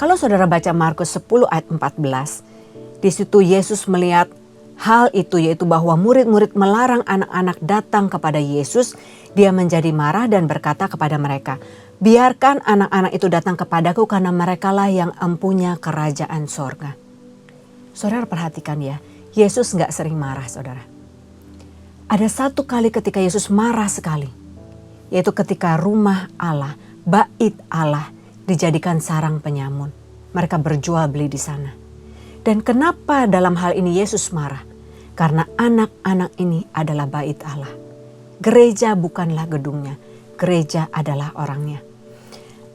Kalau saudara baca Markus 10 ayat 14, di situ Yesus melihat hal itu, yaitu bahwa murid-murid melarang anak-anak datang kepada Yesus. Dia menjadi marah dan berkata kepada mereka, biarkan anak-anak itu datang kepadaku karena merekalah yang empunya kerajaan sorga. Saudara perhatikan ya, Yesus gak sering marah saudara. Ada satu kali ketika Yesus marah sekali, yaitu ketika rumah Allah, bait Allah dijadikan sarang penyamun. Mereka berjual beli di sana. Dan kenapa dalam hal ini Yesus marah? Karena anak-anak ini adalah bait Allah. Gereja bukanlah gedungnya, gereja adalah orangnya.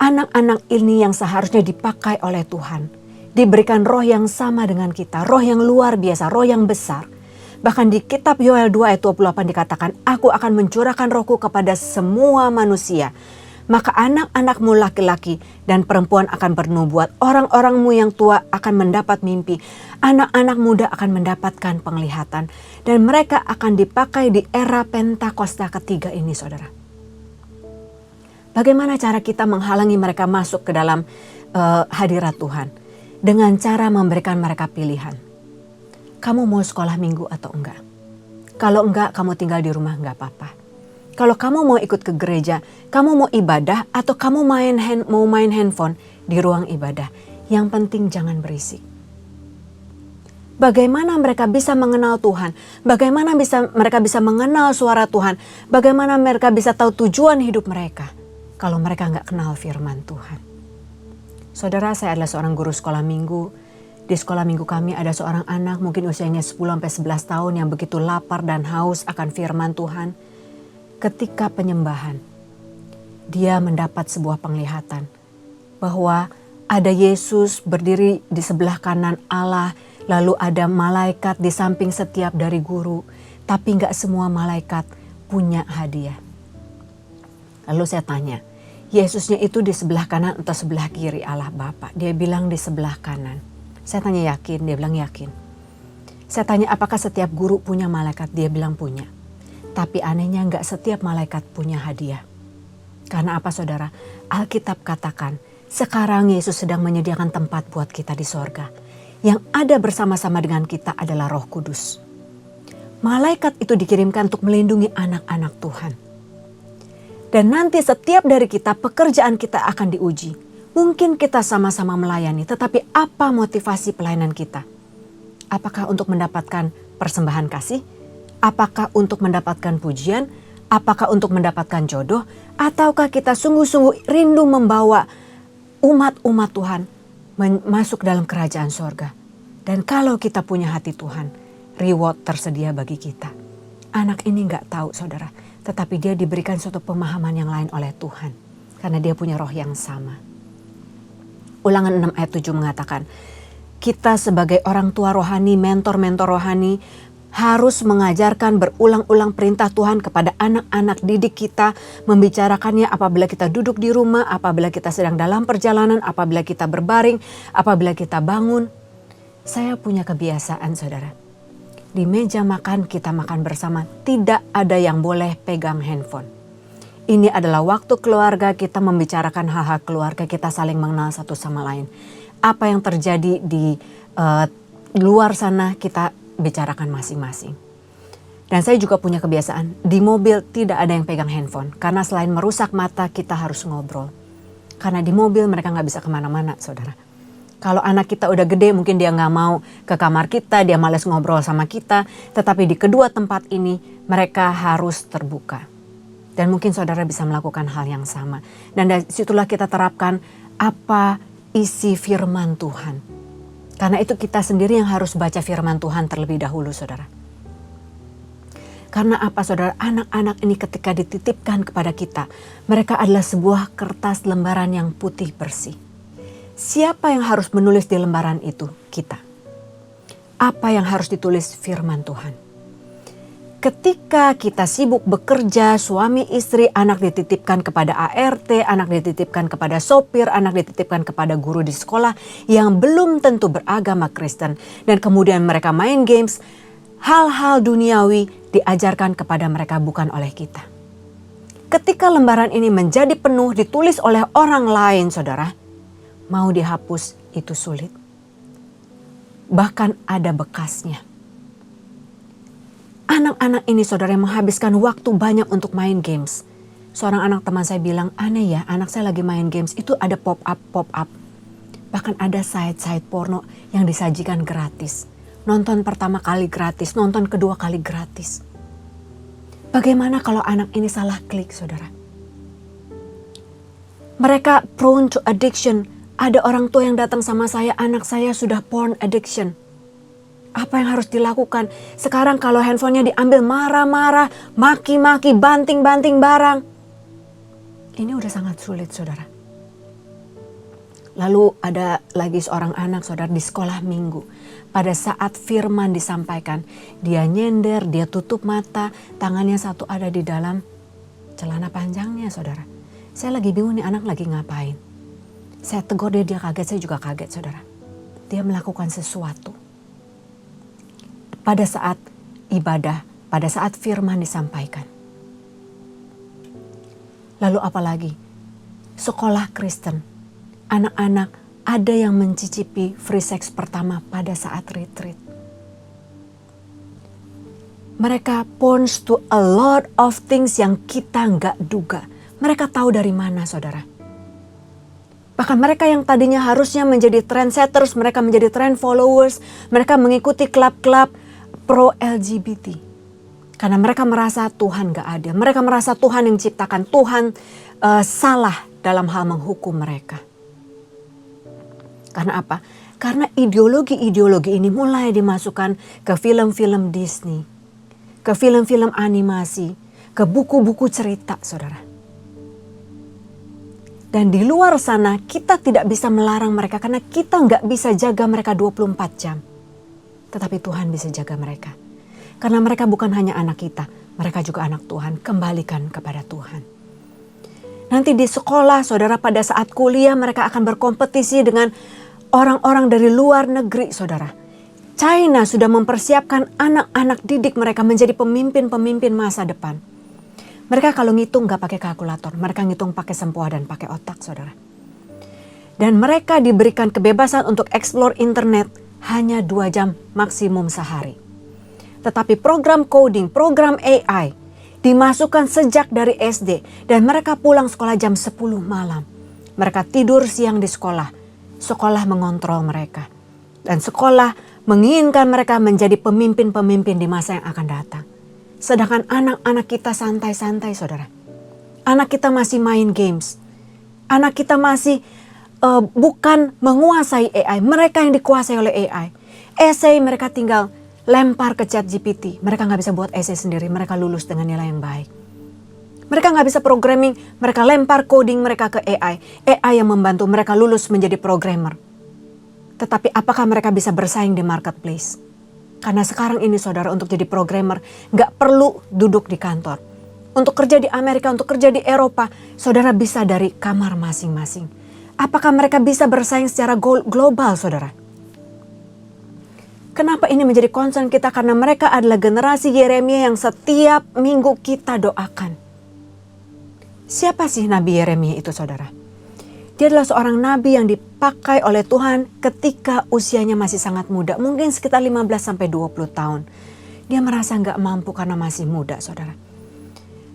Anak-anak ini yang seharusnya dipakai oleh Tuhan, diberikan roh yang sama dengan kita, roh yang luar biasa, roh yang besar. Bahkan di kitab Yoel 2 ayat 28 dikatakan, aku akan mencurahkan rohku kepada semua manusia. Maka anak-anakmu laki-laki dan perempuan akan bernubuat, orang-orangmu yang tua akan mendapat mimpi, anak-anak muda akan mendapatkan penglihatan. Dan mereka akan dipakai di era Pentakosta ketiga ini saudara. Bagaimana cara kita menghalangi mereka masuk ke dalam hadirat Tuhan? Dengan cara memberikan mereka pilihan. Kamu mau sekolah minggu atau enggak? Kalau enggak, kamu tinggal di rumah enggak apa-apa. Kalau kamu mau ikut ke gereja, kamu mau ibadah atau kamu mau main handphone di ruang ibadah. Yang penting jangan berisik. Bagaimana mereka bisa mengenal Tuhan? Bagaimana mereka bisa mengenal suara Tuhan? Bagaimana mereka bisa tahu tujuan hidup mereka? Kalau mereka nggak kenal firman Tuhan. Saudara, saya adalah seorang guru sekolah minggu. Di sekolah minggu kami ada seorang anak mungkin usianya 10-11 tahun yang begitu lapar dan haus akan firman Tuhan. Ketika penyembahan, dia mendapat sebuah penglihatan bahwa ada Yesus berdiri di sebelah kanan Allah, lalu ada malaikat di samping setiap dari guru, tapi gak semua malaikat punya hadiah. Lalu saya tanya, Yesusnya itu di sebelah kanan atau sebelah kiri Allah Bapa? Dia bilang di sebelah kanan. Saya tanya yakin, dia bilang yakin. Saya tanya apakah setiap guru punya malaikat? Dia bilang punya. Tapi anehnya gak setiap malaikat punya hadiah. Karena apa saudara? Alkitab katakan, sekarang Yesus sedang menyediakan tempat buat kita di sorga. Yang ada bersama-sama dengan kita adalah Roh Kudus. Malaikat itu dikirimkan untuk melindungi anak-anak Tuhan. Dan nanti setiap dari kita, pekerjaan kita akan diuji. Mungkin kita sama-sama melayani, tetapi apa motivasi pelayanan kita? Apakah untuk mendapatkan persembahan kasih? Apakah untuk mendapatkan pujian? Apakah untuk mendapatkan jodoh? Ataukah kita sungguh-sungguh rindu membawa umat-umat Tuhan masuk dalam kerajaan sorga? Dan kalau kita punya hati Tuhan, reward tersedia bagi kita. Anak ini gak tahu saudara, tetapi dia diberikan suatu pemahaman yang lain oleh Tuhan. Karena dia punya roh yang sama. Ulangan 6 ayat 7 mengatakan, kita sebagai orang tua rohani, mentor-mentor rohani, harus mengajarkan berulang-ulang perintah Tuhan kepada anak-anak didik kita, membicarakannya apabila kita duduk di rumah, apabila kita sedang dalam perjalanan, apabila kita berbaring, apabila kita bangun. Saya punya kebiasaan saudara, di meja makan kita makan bersama, tidak ada yang boleh pegang handphone. Ini adalah waktu keluarga, kita membicarakan hal-hal keluarga, kita saling mengenal satu sama lain. Apa yang terjadi di luar sana kita bicarakan masing-masing. Dan saya juga punya kebiasaan, di mobil tidak ada yang pegang handphone. Karena selain merusak mata, kita harus ngobrol. Karena di mobil mereka gak bisa kemana-mana saudara. Kalau anak kita udah gede mungkin dia gak mau ke kamar kita, dia malas ngobrol sama kita. Tetapi di kedua tempat ini mereka harus terbuka. Dan mungkin saudara bisa melakukan hal yang sama. Dan dari situlah kita terapkan apa isi firman Tuhan. Karena itu kita sendiri yang harus baca firman Tuhan terlebih dahulu saudara. Karena apa saudara? Anak-anak ini ketika dititipkan kepada kita, mereka adalah sebuah kertas lembaran yang putih bersih. Siapa yang harus menulis di lembaran itu? Kita. Apa yang harus ditulis? Firman Tuhan. Ketika kita sibuk bekerja, suami istri, anak dititipkan kepada ART, anak dititipkan kepada sopir, anak dititipkan kepada guru di sekolah yang belum tentu beragama Kristen. Dan kemudian mereka main games, hal-hal duniawi diajarkan kepada mereka bukan oleh kita. Ketika lembaran ini menjadi penuh ditulis oleh orang lain, saudara, mau dihapus itu sulit. Bahkan ada bekasnya. Anak-anak ini saudara yang menghabiskan waktu banyak untuk main games. Seorang anak teman saya bilang, aneh ya, anak saya lagi main games itu ada pop-up. Bahkan ada site-site porno yang disajikan gratis. Nonton pertama kali gratis, nonton kedua kali gratis. Bagaimana kalau anak ini salah klik, saudara? Mereka prone to addiction. Ada orang tua yang datang sama saya, anak saya sudah porn addiction. Apa yang harus dilakukan? Sekarang kalau handphonenya diambil marah-marah, maki-maki, banting-banting barang. Ini udah sangat sulit, saudara. Lalu ada lagi seorang anak, saudara, di sekolah minggu. Pada saat firman disampaikan, dia nyender, dia tutup mata, tangannya satu ada di dalam celana panjangnya, saudara. Saya lagi bingung nih anak lagi ngapain. Saya tegur dia kaget, saya juga kaget, saudara. Dia melakukan sesuatu. Pada saat ibadah, pada saat firman disampaikan. Lalu apalagi? Sekolah Kristen, anak-anak ada yang mencicipi free sex pertama pada saat retreat. Mereka points to a lot of things yang kita nggak duga. Mereka tahu dari mana, saudara. Bahkan mereka yang tadinya harusnya menjadi trendsetters, mereka menjadi trend followers, mereka mengikuti klub-klub pro-LGBT. Karena mereka merasa Tuhan gak adil. Mereka merasa Tuhan yang ciptakan. Tuhan salah dalam hal menghukum mereka. Karena apa? Karena ideologi-ideologi ini mulai dimasukkan ke film-film Disney. Ke film-film animasi. Ke buku-buku cerita, saudara. Dan di luar sana kita tidak bisa melarang mereka. Karena kita gak bisa jaga mereka 24 jam. Tetapi Tuhan bisa jaga mereka. Karena mereka bukan hanya anak kita, mereka juga anak Tuhan. Kembalikan kepada Tuhan. Nanti di sekolah, saudara, pada saat kuliah mereka akan berkompetisi dengan orang-orang dari luar negeri, saudara. China sudah mempersiapkan anak-anak didik mereka menjadi pemimpin-pemimpin masa depan. Mereka kalau ngitung gak pakai kalkulator, mereka ngitung pakai sempoa dan pakai otak, saudara. Dan mereka diberikan kebebasan untuk explore internet hanya 2 jam maksimum sehari. Tetapi program coding, program AI dimasukkan sejak dari SD dan mereka pulang sekolah jam 10 malam. Mereka tidur siang di sekolah. Sekolah mengontrol mereka. Dan sekolah menginginkan mereka menjadi pemimpin-pemimpin di masa yang akan datang. Sedangkan anak-anak kita santai-santai, saudara. Anak kita masih main games. Anak kita masih bukan menguasai AI, mereka yang dikuasai oleh AI. Esai mereka tinggal lempar ke ChatGPT. Mereka gak bisa buat esai sendiri, mereka lulus dengan nilai yang baik. Mereka gak bisa programming, mereka lempar coding mereka ke AI. AI yang membantu mereka lulus menjadi programmer. Tetapi apakah mereka bisa bersaing di marketplace? Karena sekarang ini, saudara, untuk jadi programmer gak perlu duduk di kantor. Untuk kerja di Amerika, untuk kerja di Eropa, saudara bisa dari kamar masing-masing. Apakah mereka bisa bersaing secara global, saudara? Kenapa ini menjadi concern kita? Karena mereka adalah generasi Yeremia yang setiap minggu kita doakan. Siapa sih Nabi Yeremia itu, saudara? Dia adalah seorang nabi yang dipakai oleh Tuhan ketika usianya masih sangat muda. Mungkin sekitar 15-20 tahun. Dia merasa gak mampu karena masih muda, saudara.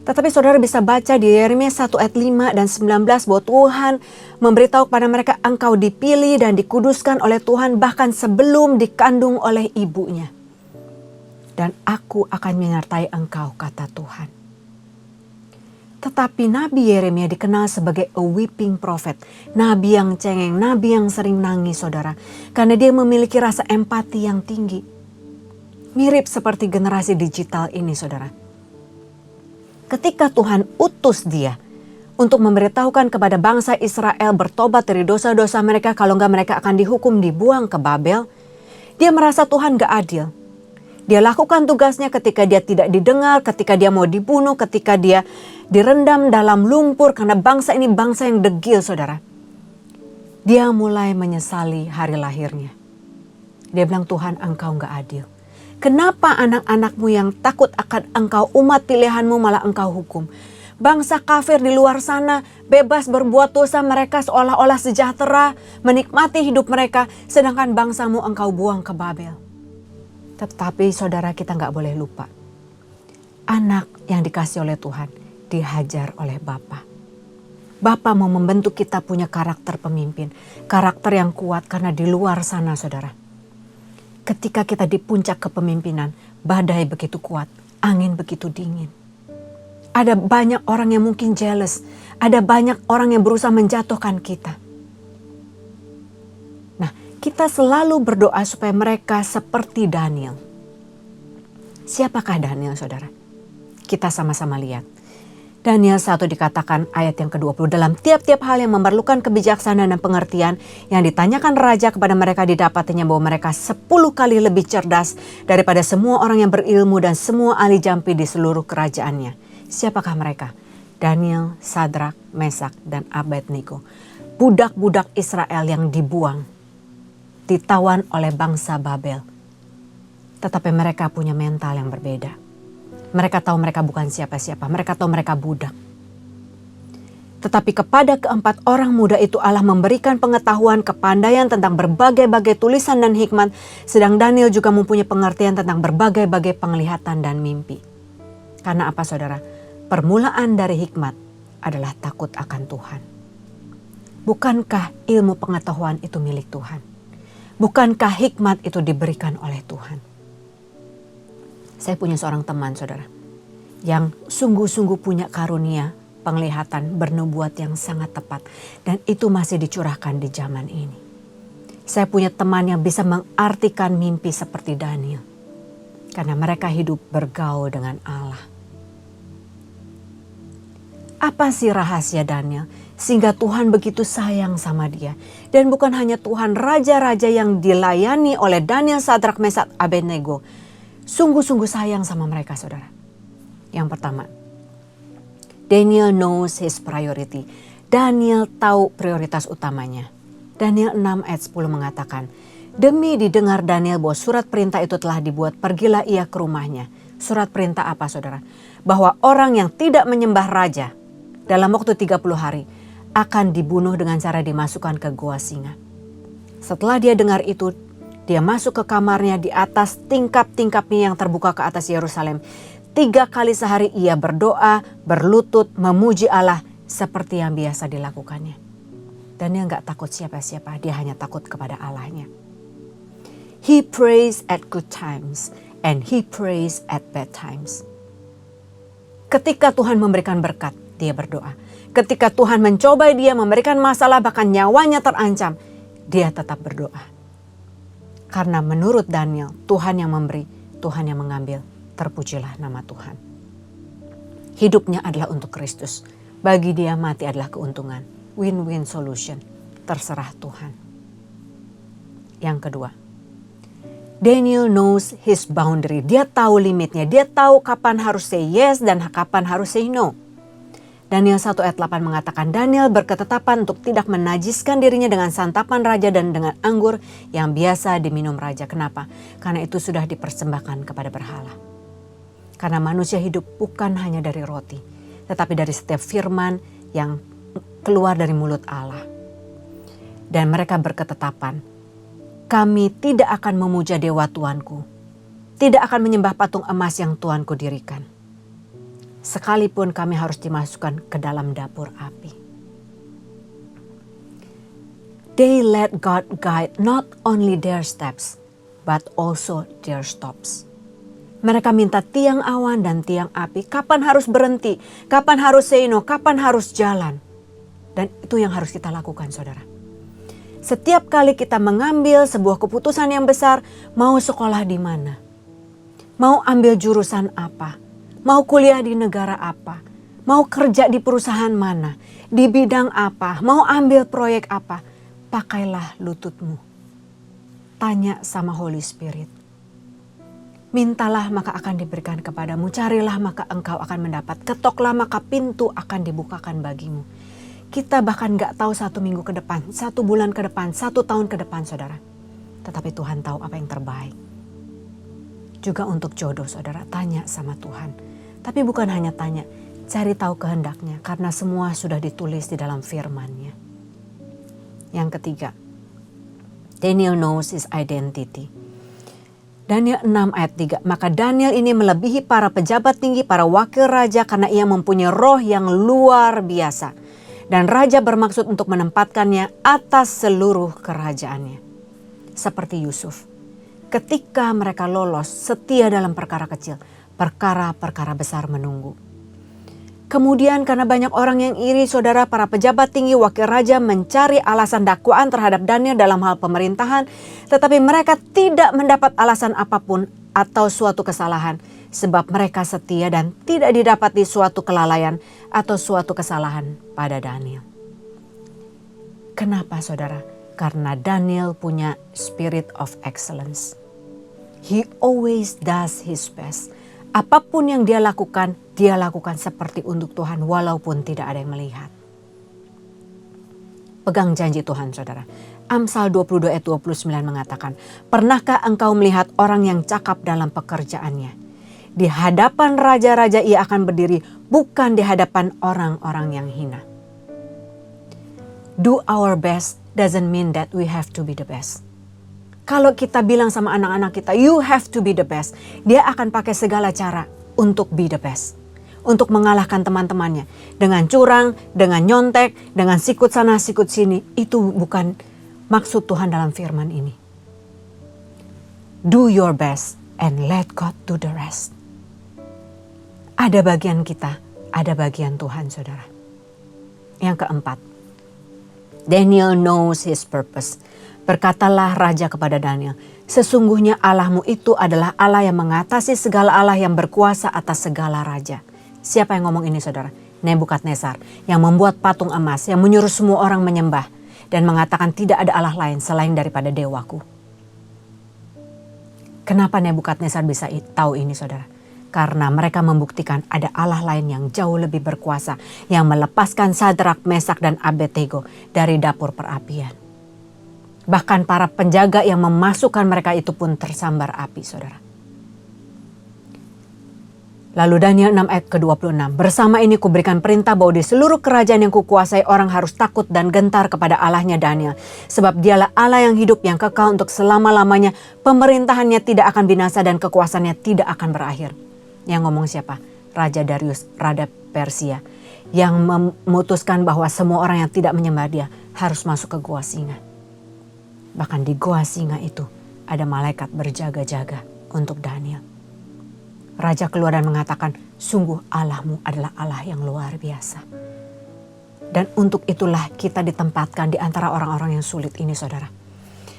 Tetapi saudara bisa baca di Yeremia 1 ayat 5 dan 19 bahwa Tuhan memberitahu kepada mereka, engkau dipilih dan dikuduskan oleh Tuhan bahkan sebelum dikandung oleh ibunya. Dan aku akan menyertai engkau, kata Tuhan. Tetapi Nabi Yeremia dikenal sebagai a weeping prophet. Nabi yang cengeng, nabi yang sering nangis, saudara. Karena dia memiliki rasa empati yang tinggi. Mirip seperti generasi digital ini, saudara. Ketika Tuhan utus dia untuk memberitahukan kepada bangsa Israel bertobat dari dosa-dosa mereka, kalau enggak mereka akan dihukum, dibuang ke Babel. Dia merasa Tuhan gak adil. Dia lakukan tugasnya ketika dia tidak didengar, ketika dia mau dibunuh, ketika dia direndam dalam lumpur karena bangsa ini bangsa yang degil, saudara. Dia mulai menyesali hari lahirnya. Dia bilang, Tuhan, Engkau gak adil. Kenapa anak-anakmu yang takut akan Engkau, umat pilihanmu malah Engkau hukum? Bangsa kafir di luar sana bebas berbuat dosa, mereka seolah-olah sejahtera, menikmati hidup mereka, sedangkan bangsamu Engkau buang ke Babel. Tetapi saudara, kita gak boleh lupa. Anak yang dikasih oleh Tuhan dihajar oleh Bapa. Bapa mau membentuk kita punya karakter pemimpin. Karakter yang kuat karena di luar sana, saudara. Ketika kita di puncak kepemimpinan, badai begitu kuat, angin begitu dingin. Ada banyak orang yang mungkin jealous. Ada banyak orang yang berusaha menjatuhkan kita. Nah, kita selalu berdoa supaya mereka seperti Daniel. Siapakah Daniel, saudara? Kita sama-sama lihat. Daniel 1 dikatakan ayat yang ke-20. Dalam tiap-tiap hal yang memerlukan kebijaksanaan dan pengertian yang ditanyakan raja kepada mereka, didapatinya bahwa mereka 10 kali lebih cerdas daripada semua orang yang berilmu dan semua ahli jampi di seluruh kerajaannya. Siapakah mereka? Daniel, Sadrak, Mesak, dan Abednego. Budak-budak Israel yang dibuang, ditawan oleh bangsa Babel. Tetapi mereka punya mental yang berbeda. Mereka tahu mereka bukan siapa-siapa. Mereka tahu mereka budak. Tetapi kepada keempat orang muda itu Allah memberikan pengetahuan, kepandaian tentang berbagai-bagai tulisan dan hikmat. Sedang Daniel juga mempunyai pengertian tentang berbagai-bagai penglihatan dan mimpi. Karena apa, saudara? Permulaan dari hikmat adalah takut akan Tuhan. Bukankah ilmu pengetahuan itu milik Tuhan? Bukankah hikmat itu diberikan oleh Tuhan? Saya punya seorang teman, saudara, yang sungguh-sungguh punya karunia penglihatan bernubuat yang sangat tepat. Dan itu masih dicurahkan di zaman ini. Saya punya teman yang bisa mengartikan mimpi seperti Daniel. Karena mereka hidup bergaul dengan Allah. Apa sih rahasia Daniel? Sehingga Tuhan begitu sayang sama dia. Dan bukan hanya Tuhan, raja-raja yang dilayani oleh Daniel, Sadrak, Mesak, Abednego sungguh-sungguh sayang sama mereka, saudara. Yang pertama, Daniel knows his priority. Daniel tahu prioritas utamanya. Daniel 6 ayat 10 mengatakan, demi didengar Daniel bahwa surat perintah itu telah dibuat, pergilah ia ke rumahnya. Surat perintah apa, saudara? Bahwa orang yang tidak menyembah raja dalam waktu 30 hari akan dibunuh dengan cara dimasukkan ke gua singa. Setelah dia dengar itu, dia masuk ke kamarnya di atas tingkap-tingkapnya yang terbuka ke atas Yerusalem. 3 kali sehari ia berdoa, berlutut, memuji Allah seperti yang biasa dilakukannya. Dan dia gak takut siapa-siapa, dia hanya takut kepada Allahnya. He prays at good times and he prays at bad times. Ketika Tuhan memberikan berkat, dia berdoa. Ketika Tuhan mencobai dia, memberikan masalah, bahkan nyawanya terancam, dia tetap berdoa. Karena menurut Daniel, Tuhan yang memberi, Tuhan yang mengambil. Terpujilah nama Tuhan. Hidupnya adalah untuk Kristus. Bagi dia mati adalah keuntungan. Win-win solution. Terserah Tuhan. Yang kedua, Daniel knows his boundary. Dia tahu limitnya. Dia tahu kapan harus say yes dan kapan harus say no. Daniel 1 ayat 8 mengatakan, Daniel berketetapan untuk tidak menajiskan dirinya dengan santapan raja dan dengan anggur yang biasa diminum raja. Kenapa? Karena itu sudah dipersembahkan kepada berhala. Karena manusia hidup bukan hanya dari roti, tetapi dari setiap firman yang keluar dari mulut Allah. Dan mereka berketetapan, kami tidak akan memuja dewa Tuanku, tidak akan menyembah patung emas yang Tuanku dirikan. Sekalipun kami harus dimasukkan ke dalam dapur api. They let God guide not only their steps, but also their stops. Mereka minta tiang awan dan tiang api, kapan harus berhenti, kapan harus say no, kapan harus jalan. Dan itu yang harus kita lakukan, saudara. Setiap kali kita mengambil sebuah keputusan yang besar, mau sekolah di mana, mau ambil jurusan apa, mau kuliah di negara apa, mau kerja di perusahaan mana, di bidang apa, mau ambil proyek apa, pakailah lututmu. Tanya sama Holy Spirit. Mintalah maka akan diberikan kepadamu, carilah maka engkau akan mendapat, ketoklah maka pintu akan dibukakan bagimu. Kita bahkan gak tahu 1 minggu ke depan, 1 bulan ke depan, 1 tahun ke depan saudara. Tetapi Tuhan tahu apa yang terbaik. Juga untuk jodoh saudara, tanya sama Tuhan. Tapi bukan hanya tanya, cari tahu kehendaknya karena semua sudah ditulis di dalam firman-Nya. Yang ketiga, Daniel knows his identity. Daniel 6 ayat 3, maka Daniel ini melebihi para pejabat tinggi, para wakil raja karena ia mempunyai roh yang luar biasa. Dan raja bermaksud untuk menempatkannya atas seluruh kerajaannya. Seperti Yusuf. Ketika mereka lolos setia dalam perkara kecil, perkara-perkara besar menunggu. Kemudian karena banyak orang yang iri, saudara, para pejabat tinggi wakil raja mencari alasan dakwaan terhadap Daniel dalam hal pemerintahan. Tetapi mereka tidak mendapat alasan apapun atau suatu kesalahan. Sebab mereka setia dan tidak didapati suatu kelalaian atau suatu kesalahan pada Daniel. Kenapa saudara? Karena Daniel punya spirit of excellence. He always does his best. Apapun yang dia lakukan seperti untuk Tuhan walaupun tidak ada yang melihat. Pegang janji Tuhan saudara. Amsal 22 ayat 29 mengatakan, pernahkah engkau melihat orang yang cakap dalam pekerjaannya? Di hadapan raja-raja ia akan berdiri, bukan di hadapan orang-orang yang hina. Do our best doesn't mean that we have to be the best. Kalau kita bilang sama anak-anak kita, you have to be the best. Dia akan pakai segala cara untuk be the best. Untuk mengalahkan teman-temannya. Dengan curang, dengan nyontek, dengan sikut sana, sikut sini. Itu bukan maksud Tuhan dalam firman ini. Do your best and let God do the rest. Ada bagian kita, ada bagian Tuhan saudara. Yang keempat, Daniel knows his purpose. Berkatalah raja kepada Daniel, sesungguhnya Allahmu itu adalah Allah yang mengatasi segala Allah yang berkuasa atas segala raja. Siapa yang ngomong ini saudara? Nebukadnezar yang membuat patung emas, yang menyuruh semua orang menyembah dan mengatakan tidak ada Allah lain selain daripada dewaku. Kenapa Nebukadnezar bisa tahu ini saudara? Karena mereka membuktikan ada Allah lain yang jauh lebih berkuasa, yang melepaskan Sadrak, Mesak, dan Abednego dari dapur perapian. Bahkan para penjaga yang memasukkan mereka itu pun tersambar api, saudara. Lalu Daniel 6 ayat ke-26, bersama ini kuberikan perintah bahwa di seluruh kerajaan yang kukuasai orang harus takut dan gentar kepada Allahnya Daniel. Sebab dialah Allah yang hidup, yang kekal untuk selama-lamanya, pemerintahannya tidak akan binasa dan kekuasaannya tidak akan berakhir. Yang ngomong siapa? Raja Darius, Raja Persia. Yang memutuskan bahwa semua orang yang tidak menyembah dia harus masuk ke gua singa. Bahkan di gua singa itu ada malaikat berjaga-jaga untuk Daniel. Raja keluar dan mengatakan, sungguh Allahmu adalah Allah yang luar biasa. Dan untuk itulah kita ditempatkan di antara orang-orang yang sulit ini saudara.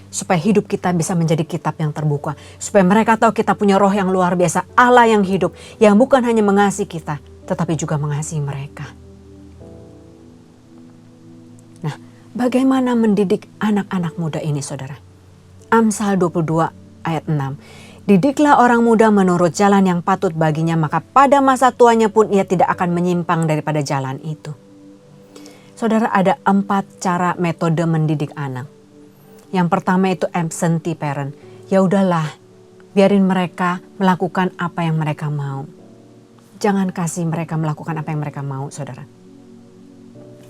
Supaya hidup kita bisa menjadi kitab yang terbuka. Supaya mereka tahu kita punya roh yang luar biasa. Allah yang hidup. Yang bukan hanya mengasihi kita. Tetapi juga mengasihi mereka. Nah, bagaimana mendidik anak-anak muda ini saudara? Amsal 22 ayat 6. Didiklah orang muda menurut jalan yang patut baginya. Maka pada masa tuanya pun ia tidak akan menyimpang daripada jalan itu. Saudara, ada 4 cara metode mendidik anak. Yang pertama itu absentee parent. Ya udahlah, biarin mereka melakukan apa yang mereka mau. Jangan kasih mereka melakukan apa yang mereka mau, saudara.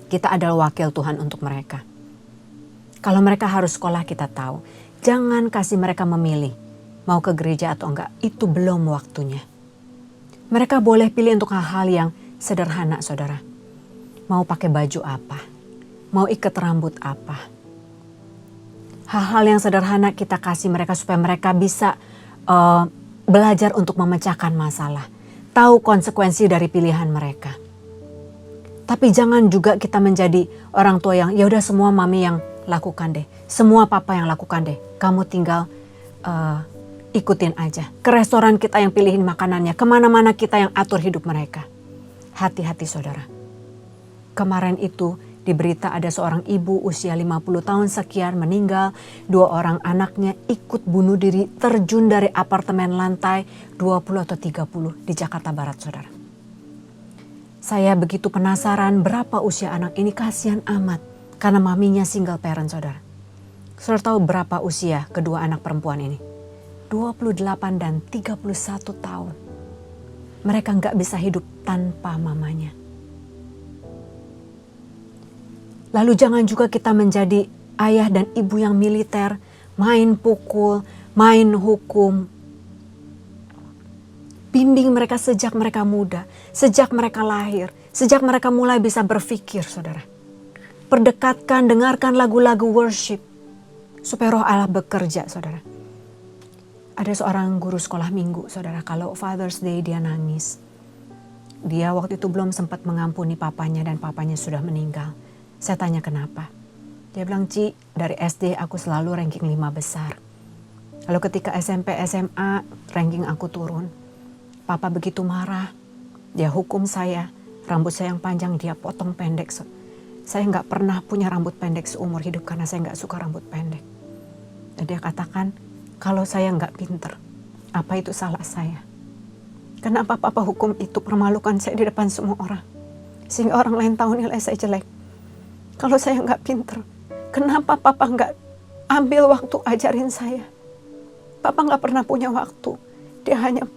Kita adalah wakil Tuhan untuk mereka. Kalau mereka harus sekolah, kita tahu. Jangan kasih mereka memilih mau ke gereja atau enggak. Itu belum waktunya. Mereka boleh pilih untuk hal-hal yang sederhana, saudara. Mau pakai baju apa? Mau ikat rambut apa? Hal-hal yang sederhana kita kasih mereka supaya mereka bisa belajar untuk memecahkan masalah. Tahu konsekuensi dari pilihan mereka. Tapi jangan juga kita menjadi orang tua yang ya udah semua mami yang lakukan deh. Semua papa yang lakukan deh. Kamu tinggal ikutin aja. Ke restoran kita yang pilihin makanannya. Kemana-mana kita yang atur hidup mereka. Hati-hati saudara. Kemarin itu Di berita ada seorang ibu usia 50 tahun sekian meninggal, 2 orang anaknya ikut bunuh diri terjun dari apartemen lantai 20 atau 30 di Jakarta Barat, saudara. Saya begitu penasaran berapa usia anak ini, kasihan amat karena maminya single parent, saudara. Saudara tahu berapa usia kedua anak perempuan ini? 28 dan 31 tahun. Mereka nggak bisa hidup tanpa mamanya. Lalu jangan juga kita menjadi ayah dan ibu yang militer, main pukul, main hukum. Bimbing mereka sejak mereka muda, sejak mereka lahir, sejak mereka mulai bisa berpikir, saudara. Perdekatkan, dengarkan lagu-lagu worship, supaya roh Allah bekerja, saudara. Ada seorang guru sekolah minggu, saudara, kalau Father's Day dia nangis. Dia waktu itu belum sempat mengampuni papanya dan papanya sudah meninggal. Saya tanya kenapa. Dia bilang, Ci, dari SD aku selalu ranking 5 besar. Lalu ketika SMP, SMA, ranking aku turun. Papa begitu marah. Dia hukum saya. Rambut saya yang panjang dia potong pendek. Saya nggak pernah punya rambut pendek seumur hidup karena saya nggak suka rambut pendek. Dan dia katakan, kalau saya nggak pinter, apa itu salah saya? Kenapa papa hukum itu permalukan saya di depan semua orang? Sehingga orang lain tahu nilai saya jelek. Kalau saya nggak pinter, kenapa papa nggak ambil waktu ajarin saya? Papa nggak pernah punya waktu. Dia hanya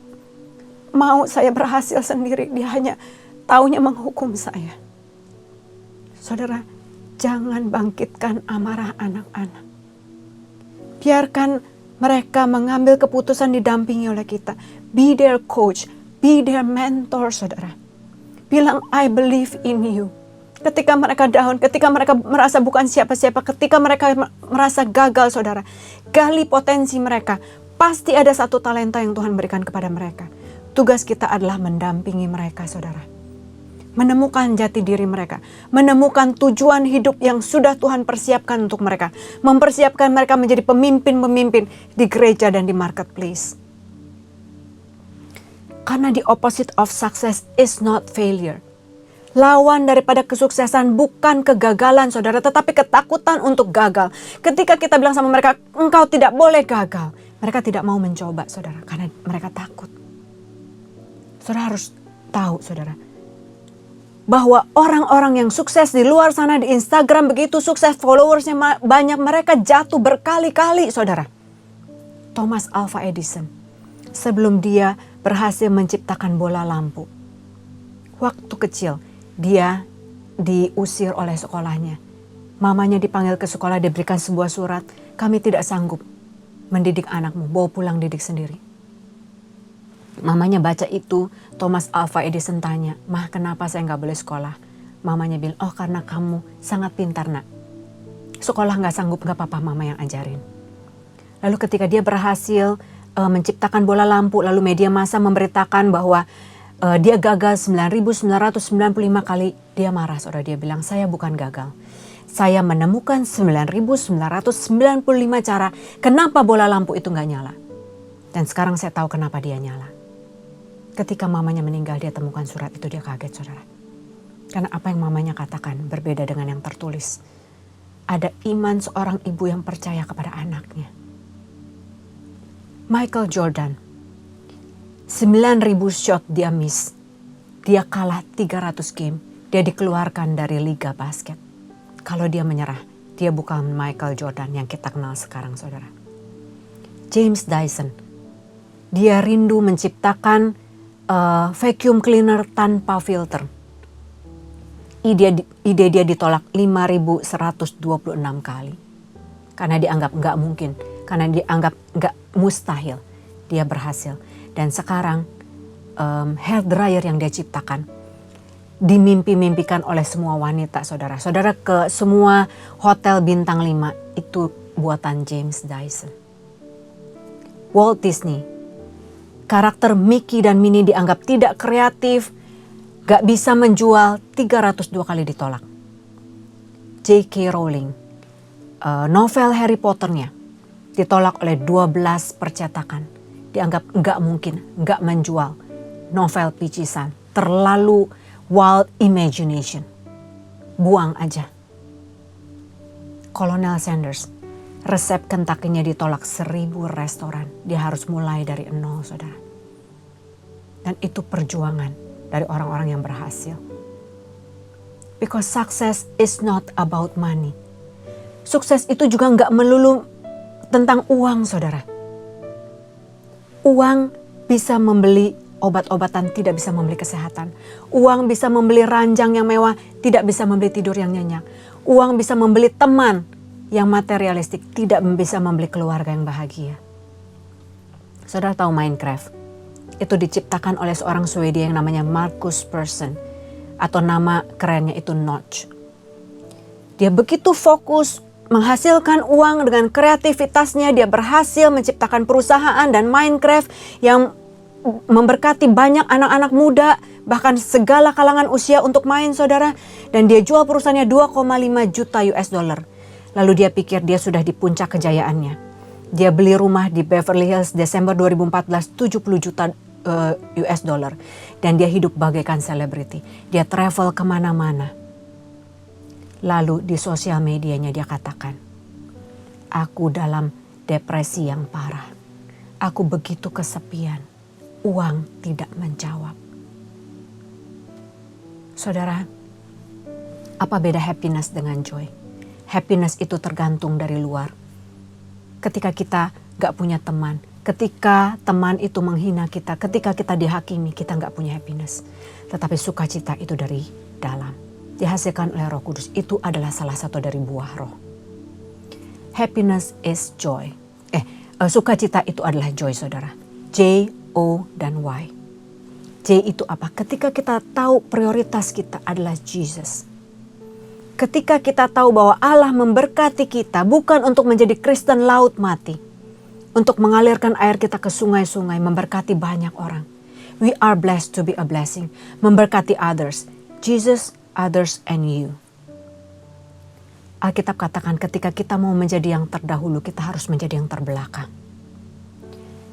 mau saya berhasil sendiri. Dia hanya taunya menghukum saya. Saudara, jangan bangkitkan amarah anak-anak. Biarkan mereka mengambil keputusan didampingi oleh kita. Be their coach, be their mentor, saudara. Bilang, I believe in you. Ketika mereka down, ketika mereka merasa bukan siapa-siapa, ketika mereka merasa gagal, saudara, gali potensi mereka. Pasti ada satu talenta yang Tuhan berikan kepada mereka. Tugas kita adalah mendampingi mereka, saudara. Menemukan jati diri mereka, menemukan tujuan hidup yang sudah Tuhan persiapkan untuk mereka. Mempersiapkan mereka menjadi pemimpin-pemimpin di gereja dan di marketplace. Karena the opposite of success is not failure. Lawan daripada kesuksesan bukan kegagalan, saudara, tetapi ketakutan untuk gagal. Ketika kita bilang sama mereka, engkau tidak boleh gagal. Mereka tidak mau mencoba, saudara, karena mereka takut. Saudara harus tahu, saudara, bahwa orang-orang yang sukses di luar sana di Instagram begitu sukses, followersnya banyak, mereka jatuh berkali-kali, saudara. Thomas Alva Edison, sebelum dia berhasil menciptakan bola lampu, waktu kecil, dia diusir oleh sekolahnya. Mamanya dipanggil ke sekolah, diberikan sebuah surat. Kami tidak sanggup mendidik anakmu, bawa pulang didik sendiri. Mamanya baca itu, Thomas Alva Edison tanya, Mah, kenapa saya nggak boleh sekolah? Mamanya bilang, oh karena kamu sangat pintar, nak. Sekolah nggak sanggup, nggak apa-apa, mama yang ajarin. Lalu ketika dia berhasil menciptakan bola lampu, lalu media massa memberitakan bahwa dia gagal 9.995 kali, dia marah, saudara. Dia bilang, saya bukan gagal. Saya menemukan 9.995 cara kenapa bola lampu itu gak nyala. Dan sekarang saya tahu kenapa dia nyala. Ketika mamanya meninggal, dia temukan surat itu, dia kaget, saudara. Karena apa yang mamanya katakan berbeda dengan yang tertulis. Ada iman seorang ibu yang percaya kepada anaknya. Michael Jordan, 9.000 shot dia miss. Dia kalah 300 game. Dia dikeluarkan dari liga basket. Kalau dia menyerah, dia bukan Michael Jordan yang kita kenal sekarang, saudara. James Dyson, dia rindu menciptakan vacuum cleaner tanpa filter. Ide dia ditolak 5.126 kali. Karena dianggap nggak mungkin. Karena dianggap nggak mustahil. Dia berhasil. Dan sekarang hair dryer yang dia ciptakan dimimpi-mimpikan oleh semua wanita, saudara. Saudara, ke semua hotel bintang 5 itu buatan James Dyson. Walt Disney, karakter Mickey dan Minnie dianggap tidak kreatif, gak bisa menjual, 302 kali ditolak. J.K. Rowling, novel Harry Potternya ditolak oleh 12 percetakan. Dianggap nggak mungkin, nggak menjual. Novel picisan, terlalu wild imagination. Buang aja. Colonel Sanders, resep Kentucky-nya ditolak 1000 restoran. Dia harus mulai dari nol, saudara. Dan itu perjuangan dari orang-orang yang berhasil. Because success is not about money. Sukses itu juga nggak melulu tentang uang, saudara. Uang bisa membeli obat-obatan, tidak bisa membeli kesehatan. Uang bisa membeli ranjang yang mewah, tidak bisa membeli tidur yang nyenyak. Uang bisa membeli teman yang materialistik, tidak bisa membeli keluarga yang bahagia. Saudara tahu Minecraft? Itu diciptakan oleh seorang Swedia yang namanya Marcus Persson, atau nama kerennya itu Notch. Dia begitu fokus menghasilkan uang dengan kreativitasnya. Dia berhasil menciptakan perusahaan dan Minecraft yang memberkati banyak anak-anak muda, bahkan segala kalangan usia untuk main, saudara. Dan dia jual perusahaannya 2,5 juta US dollar. Lalu dia pikir dia sudah di puncak kejayaannya. Dia beli rumah di Beverly Hills Desember 2014, 70 juta US dollar. Dan dia hidup bagaikan selebriti. Dia travel kemana-mana. Lalu di sosial medianya dia katakan, aku dalam depresi yang parah. Aku begitu kesepian. Uang tidak menjawab. Saudara, apa beda happiness dengan joy? Happiness itu tergantung dari luar. Ketika kita gak punya teman, ketika teman itu menghina kita, ketika kita dihakimi, kita gak punya happiness. Tetapi sukacita itu dari dalam. Dihasilkan oleh Roh Kudus. Itu adalah salah satu dari buah roh. Happiness is joy. Sukacita itu adalah joy, saudara. J, O, dan Y. J itu apa? Ketika kita tahu prioritas kita adalah Jesus. Ketika kita tahu bahwa Allah memberkati kita bukan untuk menjadi Kristen laut mati. Untuk mengalirkan air kita ke sungai-sungai, memberkati banyak orang. We are blessed to be a blessing. Memberkati others. Jesus, others, and you. Alkitab katakan ketika kita mau menjadi yang terdahulu, kita harus menjadi yang terbelakang.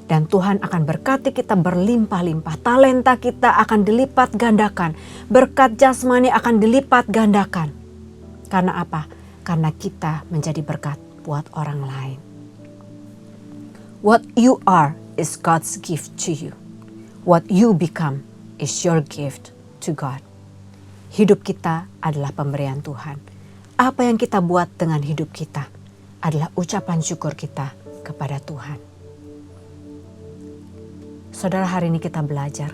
Dan Tuhan akan berkati kita berlimpah-limpah. Talenta kita akan dilipat gandakan. Berkat jasmani akan dilipat gandakan. Karena apa? Karena kita menjadi berkat buat orang lain. What you are is God's gift to you. What you become is your gift to God. Hidup kita adalah pemberian Tuhan. Apa yang kita buat dengan hidup kita adalah ucapan syukur kita kepada Tuhan. Saudara, hari ini kita belajar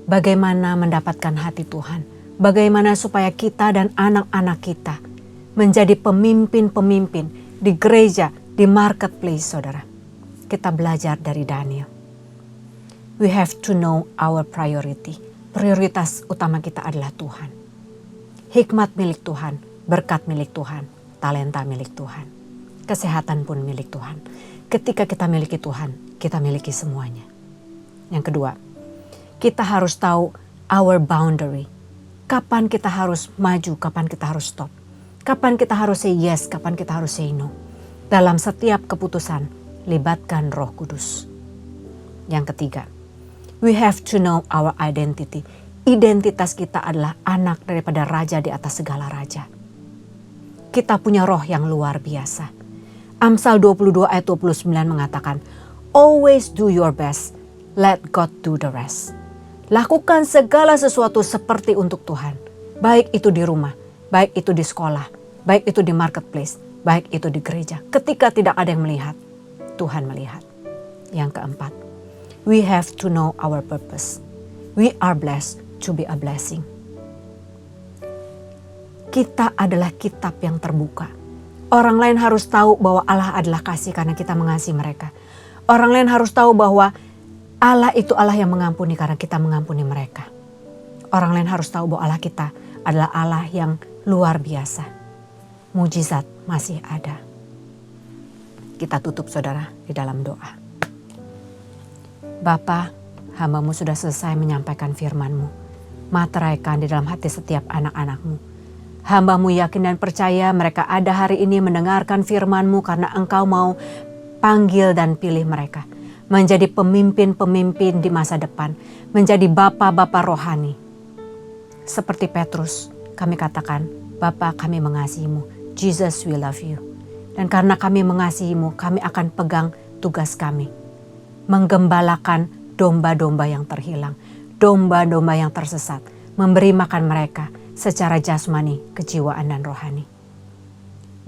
bagaimana mendapatkan hati Tuhan. Bagaimana supaya kita dan anak-anak kita menjadi pemimpin-pemimpin di gereja, di marketplace, saudara. Kita belajar dari Daniel. We have to know our priority. Prioritas utama kita adalah Tuhan. Hikmat milik Tuhan, berkat milik Tuhan, talenta milik Tuhan. Kesehatan pun milik Tuhan. Ketika kita miliki Tuhan, kita miliki semuanya. Yang kedua, kita harus tahu our boundary. Kapan kita harus maju, kapan kita harus stop. Kapan kita harus say yes, kapan kita harus say no. Dalam setiap keputusan, libatkan Roh Kudus. Yang ketiga, we have to know our identity. Identitas kita adalah anak daripada raja di atas segala raja. Kita punya roh yang luar biasa. Amsal 22 ayat 29 mengatakan, always do your best, let God do the rest. Lakukan segala sesuatu seperti untuk Tuhan. Baik itu di rumah, baik itu di sekolah, baik itu di marketplace, baik itu di gereja. Ketika tidak ada yang melihat, Tuhan melihat. Yang keempat, we have to know our purpose. We are blessed to be a blessing. Kita adalah kitab yang terbuka. Orang lain harus tahu bahwa Allah adalah kasih karena kita mengasihi mereka. Orang lain harus tahu bahwa Allah itu Allah yang mengampuni karena kita mengampuni mereka. Orang lain harus tahu bahwa Allah kita adalah Allah yang luar biasa. Mujizat masih ada. Kita tutup, saudara, di dalam doa. Bapa, hamba-Mu sudah selesai menyampaikan firman-Mu. Materaikan di dalam hati setiap anak-anak-Mu. Hamba-Mu yakin dan percaya mereka ada hari ini mendengarkan firman-Mu karena Engkau mau panggil dan pilih mereka. Menjadi pemimpin-pemimpin di masa depan. Menjadi bapa-bapa rohani. Seperti Petrus, kami katakan, Bapa, kami mengasihi-Mu. Jesus, we love you. Dan karena kami mengasihimu, kami akan pegang tugas kami. Menggembalakan domba-domba yang terhilang, domba-domba yang tersesat, memberi makan mereka secara jasmani, kejiwaan, dan rohani.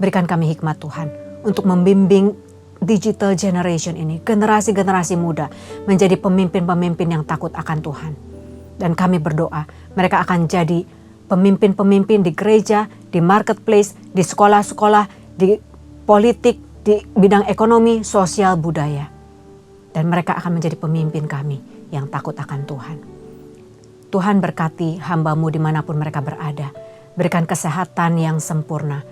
Berikan kami hikmat Tuhan untuk membimbing digital generation ini, generasi-generasi muda menjadi pemimpin-pemimpin yang takut akan Tuhan. Dan kami berdoa mereka akan jadi pemimpin-pemimpin di gereja, di marketplace, di sekolah-sekolah, di politik, di bidang ekonomi, sosial, budaya. Dan mereka akan menjadi pemimpin kami yang takut akan Tuhan. Tuhan berkati hamba-Mu dimanapun mereka berada. Berikan kesehatan yang sempurna.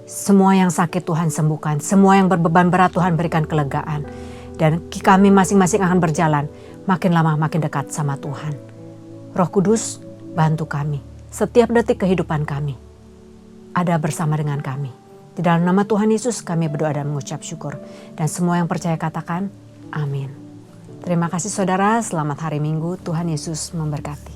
Semua yang sakit Tuhan sembuhkan. Semua yang berbeban berat Tuhan berikan kelegaan. Dan kami masing-masing akan berjalan makin lama makin dekat sama Tuhan. Roh Kudus, bantu kami. Setiap detik kehidupan kami ada bersama dengan kami. Di dalam nama Tuhan Yesus kami berdoa dan mengucap syukur. Dan semua yang percaya katakan amin. Terima kasih saudara, selamat hari Minggu. Tuhan Yesus memberkati.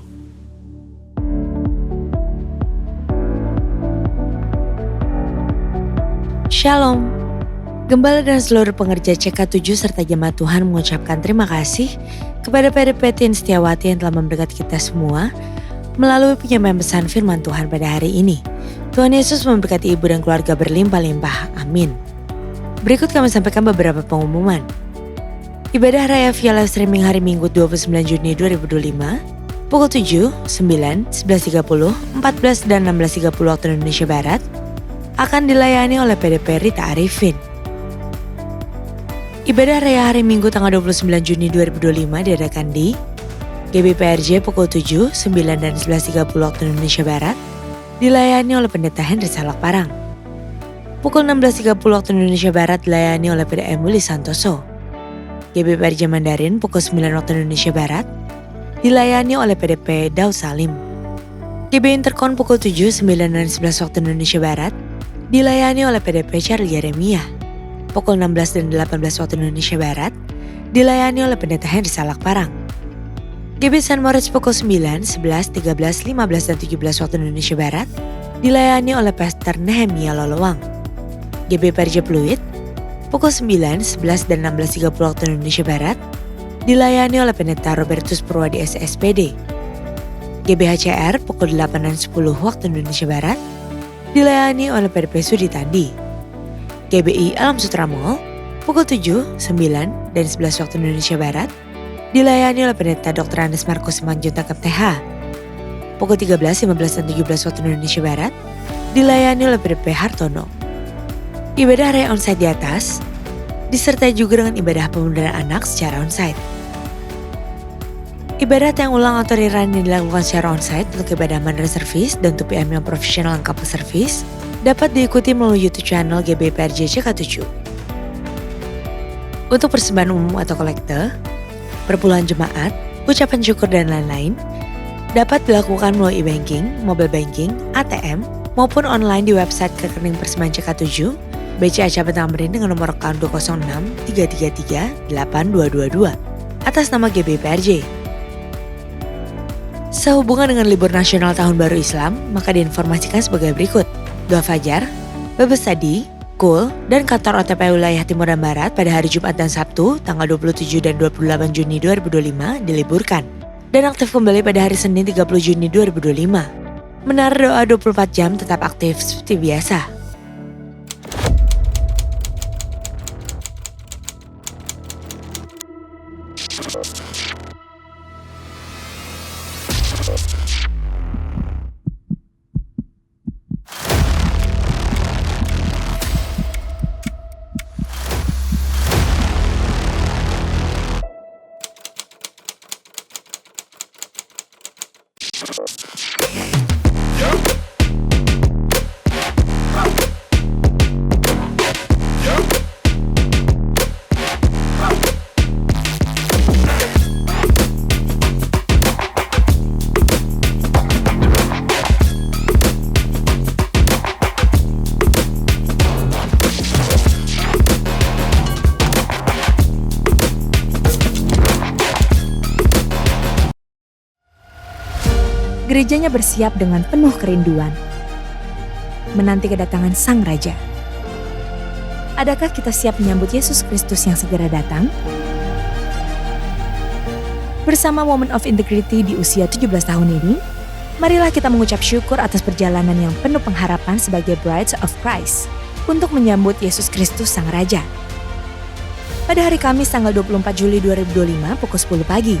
Shalom. Gembala dan seluruh pengerja CK7 serta jemaat Tuhan mengucapkan terima kasih kepada PDP Tien Setiawati yang telah memberkati kita semua melalui penyampaian pesan firman Tuhan pada hari ini. Tuhan Yesus memberkati ibu dan keluarga berlimpah-limpah. Amin. Berikut kami sampaikan beberapa pengumuman. Ibadah Raya via live streaming hari Minggu 29 Juni 2025 pukul 7, 9, 11.30, 14 dan 16.30 waktu Indonesia Barat akan dilayani oleh PDP Rita Arifin. Ibadah Raya hari Minggu tanggal 29 Juni 2025 diadakan di GBPRJ pukul 7, 9 dan 11.30 waktu Indonesia Barat dilayani oleh Pendeta Henry Salak Parang. Pukul 16.30 waktu Indonesia Barat dilayani oleh PDM Willy Santoso. GBPRJ Mandarin pukul 9 waktu Indonesia Barat dilayani oleh PDP Daud Salim. GB Interkon pukul 7, 9 dan 11 waktu Indonesia Barat dilayani oleh PDP Charlie Yeremia. Pukul 16 dan 18 waktu Indonesia Barat dilayani oleh Pendeta Henry Salak Parang. GB San Moritz pukul 9, 11, 13, 15 dan 17 waktu Indonesia Barat dilayani oleh Pastor Nehemia Lolowang. GB PRJ Pluit pukul 9, 11 dan 16.30 waktu Indonesia Barat dilayani oleh Pendeta Robertus Purwadi SSPD. GB HCR pukul 8 dan 10 waktu Indonesia Barat dilayani oleh PDP Sudi Tandi. GBI Alam Sutra Mall pukul 7, 9 dan 11 waktu Indonesia Barat dilayani oleh Pendeta Dr. Andes Markus Simanjuntak MTH. Pukul 13, 15 dan 17 waktu Indonesia Barat dilayani oleh PDP Hartono. Ibadah Raya onsite di atas disertai juga dengan ibadah pemudaraan anak secara onsite. Ibadah yang ulang atau rerun yang dilakukan secara onsite untuk ibadah Mandarin Service dan 2PM yang profesional dan couple service dapat diikuti melalui YouTube channel GBPRJ CK7. Untuk persembahan umum atau kolekte, perpuluhan jemaat, ucapan syukur dan lain-lain dapat dilakukan melalui e-banking, mobile banking, ATM, maupun online di website rekening persembahan CK7, BCA Cabang Tamrin dengan nomor account 206 333 8222 atas nama GBPRJ. Sehubungan dengan libur nasional Tahun Baru Islam, maka diinformasikan sebagai berikut. Doa Fajar, Bible Study, Kul, dan kantor OTP wilayah Timur dan Barat pada hari Jumat dan Sabtu tanggal 27 dan 28 Juni 2025 diliburkan dan aktif kembali pada hari Senin 30 Juni 2025. Menara doa 24 jam tetap aktif seperti biasa. Gerejanya bersiap dengan penuh kerinduan. menanti kedatangan Sang Raja. Adakah kita siap menyambut Yesus Kristus yang segera datang? Bersama Women of Integrity di usia 17 tahun ini, marilah kita mengucap syukur atas perjalanan yang penuh pengharapan sebagai Brides of Christ untuk menyambut Yesus Kristus Sang Raja. Pada hari Kamis tanggal 24 Juli 2025 pukul 10 pagi.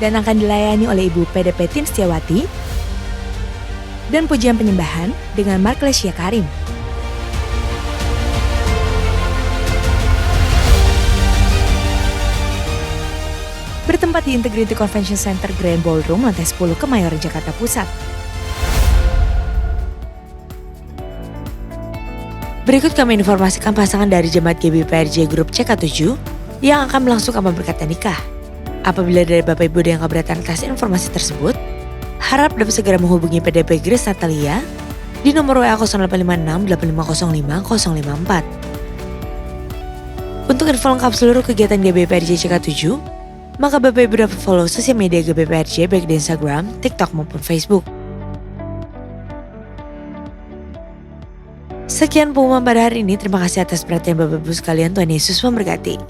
Dan akan dilayani oleh Ibu PDP Tin Setiawati dan pujian penyembahan dengan Mark Lesia Karim. Bertempat di Integrity Convention Center Grand Ballroom lantai 10 Kemayoran, Jakarta Pusat. Berikut kami informasikan pasangan dari Jemaat GBPRJ Grup CK7 yang akan melangsungkan pemberkatan nikah. Apabila dari Bapak Ibu yang keberatan atas informasi tersebut, harap dapat segera menghubungi PDP Grace Natalia di nomor WA 0856 8505 054. Untuk info lengkap seluruh kegiatan GBPRJ CK7, maka Bapak Ibu dapat follow sosial media GBPRJ baik di Instagram, TikTok maupun Facebook. Sekian pengumuman pada hari ini. Terima kasih atas perhatian Bapak Ibu sekalian. Tuhan Yesus memberkati.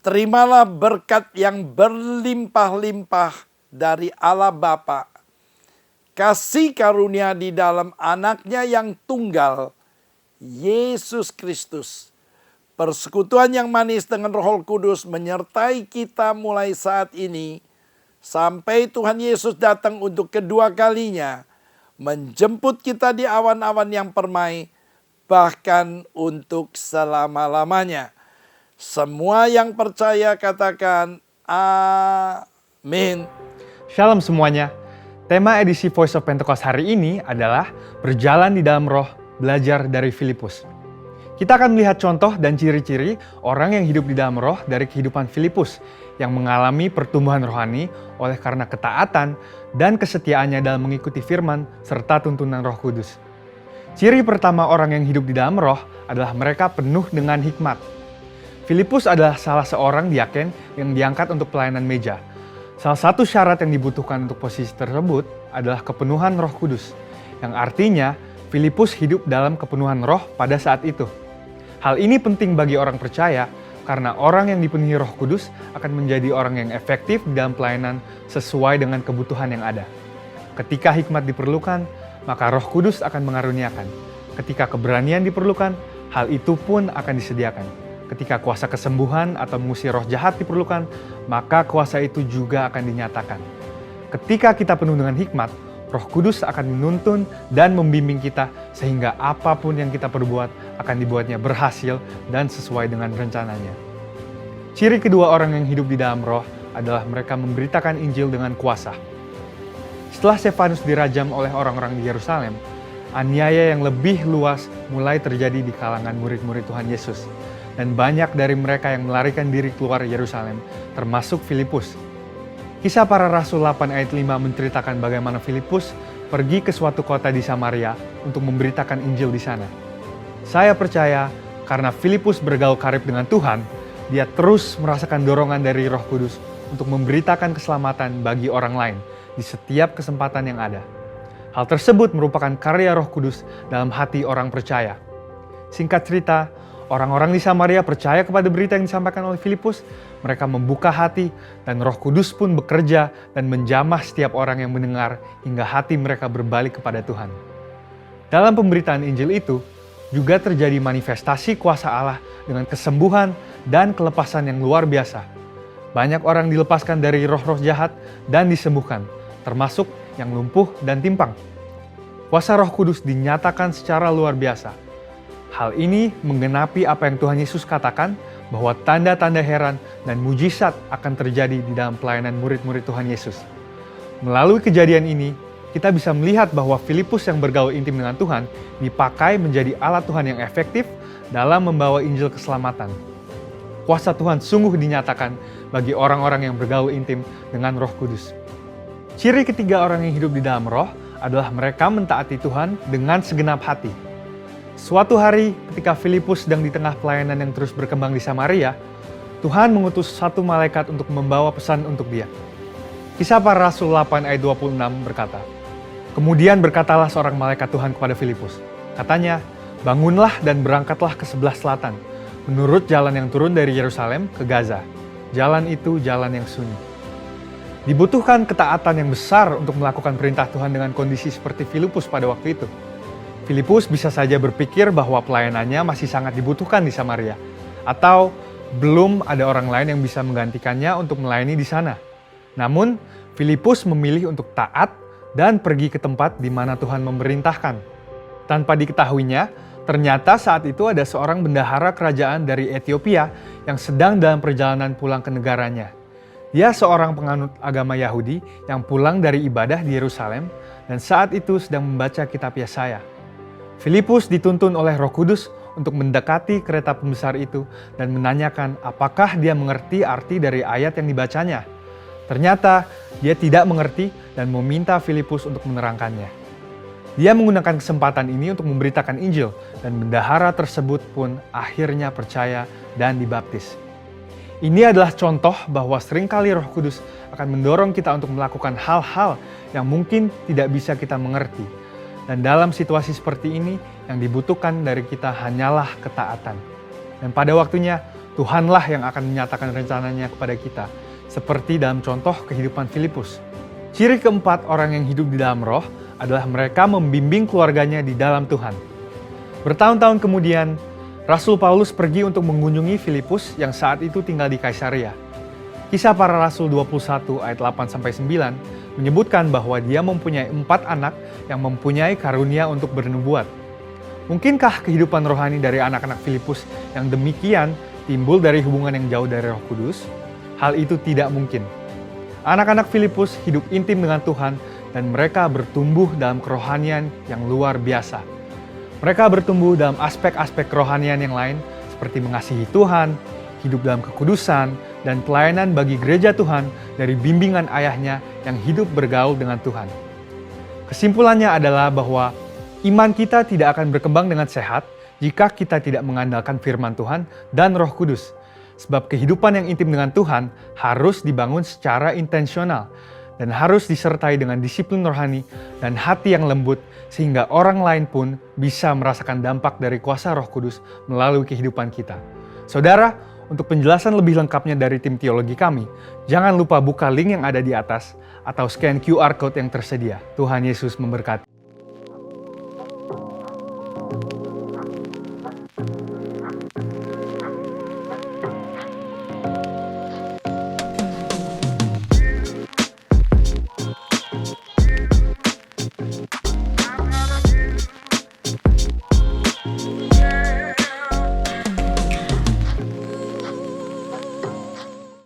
Terimalah berkat yang berlimpah-limpah dari Allah Bapa, kasih karunia di dalam anaknya yang tunggal, Yesus Kristus. Persekutuan yang manis dengan Roh Kudus menyertai kita mulai saat ini sampai Tuhan Yesus datang untuk kedua kalinya, menjemput kita di awan-awan yang permai, bahkan untuk selama-lamanya. Semua yang percaya katakan amin. Shalom semuanya. Tema edisi Voice of Pentecost hari ini adalah berjalan di dalam roh, belajar dari Filipus. Kita akan melihat contoh dan ciri-ciri orang yang hidup di dalam roh dari kehidupan Filipus yang mengalami pertumbuhan rohani oleh karena ketaatan dan kesetiaannya dalam mengikuti firman serta tuntunan Roh Kudus. Ciri pertama orang yang hidup di dalam roh adalah mereka penuh dengan hikmat. Filipus adalah salah seorang diaken yang diangkat untuk pelayanan meja. Salah satu syarat yang dibutuhkan untuk posisi tersebut adalah kepenuhan Roh Kudus, yang artinya Filipus hidup dalam kepenuhan roh pada saat itu. Hal ini penting bagi orang percaya karena orang yang dipenuhi Roh Kudus akan menjadi orang yang efektif dalam pelayanan sesuai dengan kebutuhan yang ada. Ketika hikmat diperlukan, maka Roh Kudus akan mengaruniakan. Ketika keberanian diperlukan, hal itu pun akan disediakan. Ketika kuasa kesembuhan atau mengusir roh jahat diperlukan, maka kuasa itu juga akan dinyatakan. Ketika kita penuh dengan hikmat, Roh Kudus akan menuntun dan membimbing kita sehingga apapun yang kita perbuat akan dibuatnya berhasil dan sesuai dengan rencananya. Ciri kedua orang yang hidup di dalam roh adalah mereka memberitakan Injil dengan kuasa. Setelah Stefanus dirajam oleh orang-orang di Yerusalem, aniaya yang lebih luas mulai terjadi di kalangan murid-murid Tuhan Yesus. Dan banyak dari mereka yang melarikan diri keluar Yerusalem, termasuk Filipus. Kisah Para Rasul 8 ayat 5 menceritakan bagaimana Filipus pergi ke suatu kota di Samaria untuk memberitakan Injil di sana. Saya percaya karena Filipus bergaul karib dengan Tuhan, dia terus merasakan dorongan dari Roh Kudus untuk memberitakan keselamatan bagi orang lain di setiap kesempatan yang ada. Hal tersebut merupakan karya Roh Kudus dalam hati orang percaya. Singkat cerita, orang-orang di Samaria percaya kepada berita yang disampaikan oleh Filipus. Mereka membuka hati dan Roh Kudus pun bekerja dan menjamah setiap orang yang mendengar hingga hati mereka berbalik kepada Tuhan. Dalam pemberitaan Injil itu, juga terjadi manifestasi kuasa Allah dengan kesembuhan dan kelepasan yang luar biasa. Banyak orang dilepaskan dari roh-roh jahat dan disembuhkan, termasuk yang lumpuh dan timpang. Kuasa Roh Kudus dinyatakan secara luar biasa. Hal ini menggenapi apa yang Tuhan Yesus katakan bahwa tanda-tanda heran dan mujizat akan terjadi di dalam pelayanan murid-murid Tuhan Yesus. Melalui kejadian ini, kita bisa melihat bahwa Filipus yang bergaul intim dengan Tuhan dipakai menjadi alat Tuhan yang efektif dalam membawa Injil keselamatan. Kuasa Tuhan sungguh dinyatakan bagi orang-orang yang bergaul intim dengan Roh Kudus. Ciri ketiga orang yang hidup di dalam roh adalah mereka mentaati Tuhan dengan segenap hati. Suatu hari ketika Filipus sedang di tengah pelayanan yang terus berkembang di Samaria, Tuhan mengutus satu malaikat untuk membawa pesan untuk dia. Kisah Para Rasul 8 ayat 26 berkata, Kemudian berkatalah seorang malaikat Tuhan kepada Filipus. Katanya, bangunlah dan berangkatlah ke sebelah selatan, menurut jalan yang turun dari Yerusalem ke Gaza. Jalan itu jalan yang sunyi. Dibutuhkan ketaatan yang besar untuk melakukan perintah Tuhan dengan kondisi seperti Filipus pada waktu itu. Filipus bisa saja berpikir bahwa pelayanannya masih sangat dibutuhkan di Samaria, atau belum ada orang lain yang bisa menggantikannya untuk melayani di sana. Namun, Filipus memilih untuk taat dan pergi ke tempat di mana Tuhan memerintahkan. Tanpa diketahuinya, ternyata saat itu ada seorang bendahara kerajaan dari Ethiopia yang sedang dalam perjalanan pulang ke negaranya. Dia seorang penganut agama Yahudi yang pulang dari ibadah di Yerusalem dan saat itu sedang membaca kitab Yesaya. Filipus dituntun oleh Roh Kudus untuk mendekati kereta pembesar itu dan menanyakan apakah dia mengerti arti dari ayat yang dibacanya. Ternyata dia tidak mengerti dan meminta Filipus untuk menerangkannya. Dia menggunakan kesempatan ini untuk memberitakan Injil dan bendahara tersebut pun akhirnya percaya dan dibaptis. Ini adalah contoh bahwa seringkali Roh Kudus akan mendorong kita untuk melakukan hal-hal yang mungkin tidak bisa kita mengerti. Dan dalam situasi seperti ini, yang dibutuhkan dari kita hanyalah ketaatan. Dan pada waktunya, Tuhanlah yang akan menyatakan rencananya kepada kita, seperti dalam contoh kehidupan Filipus. Ciri keempat orang yang hidup di dalam roh adalah mereka membimbing keluarganya di dalam Tuhan. Bertahun-tahun kemudian, Rasul Paulus pergi untuk mengunjungi Filipus yang saat itu tinggal di Kaisarea. Kisah Para Rasul 21 ayat 8-9 menyebutkan bahwa dia mempunyai 4 anak yang mempunyai karunia untuk bernubuat. Mungkinkah kehidupan rohani dari anak-anak Filipus yang demikian timbul dari hubungan yang jauh dari Roh Kudus? Hal itu tidak mungkin. Anak-anak Filipus hidup intim dengan Tuhan dan mereka bertumbuh dalam kerohanian yang luar biasa. Mereka bertumbuh dalam aspek-aspek kerohanian yang lain seperti mengasihi Tuhan, hidup dalam kekudusan, dan pelayanan bagi gereja Tuhan dari bimbingan ayahnya yang hidup bergaul dengan Tuhan. Kesimpulannya adalah bahwa iman kita tidak akan berkembang dengan sehat jika kita tidak mengandalkan firman Tuhan dan Roh Kudus. Sebab kehidupan yang intim dengan Tuhan harus dibangun secara intensional dan harus disertai dengan disiplin rohani dan hati yang lembut sehingga orang lain pun bisa merasakan dampak dari kuasa Roh Kudus melalui kehidupan kita. Saudara, untuk penjelasan lebih lengkapnya dari tim teologi kami, jangan lupa buka link yang ada di atas atau scan QR Code yang tersedia. Tuhan Yesus memberkati.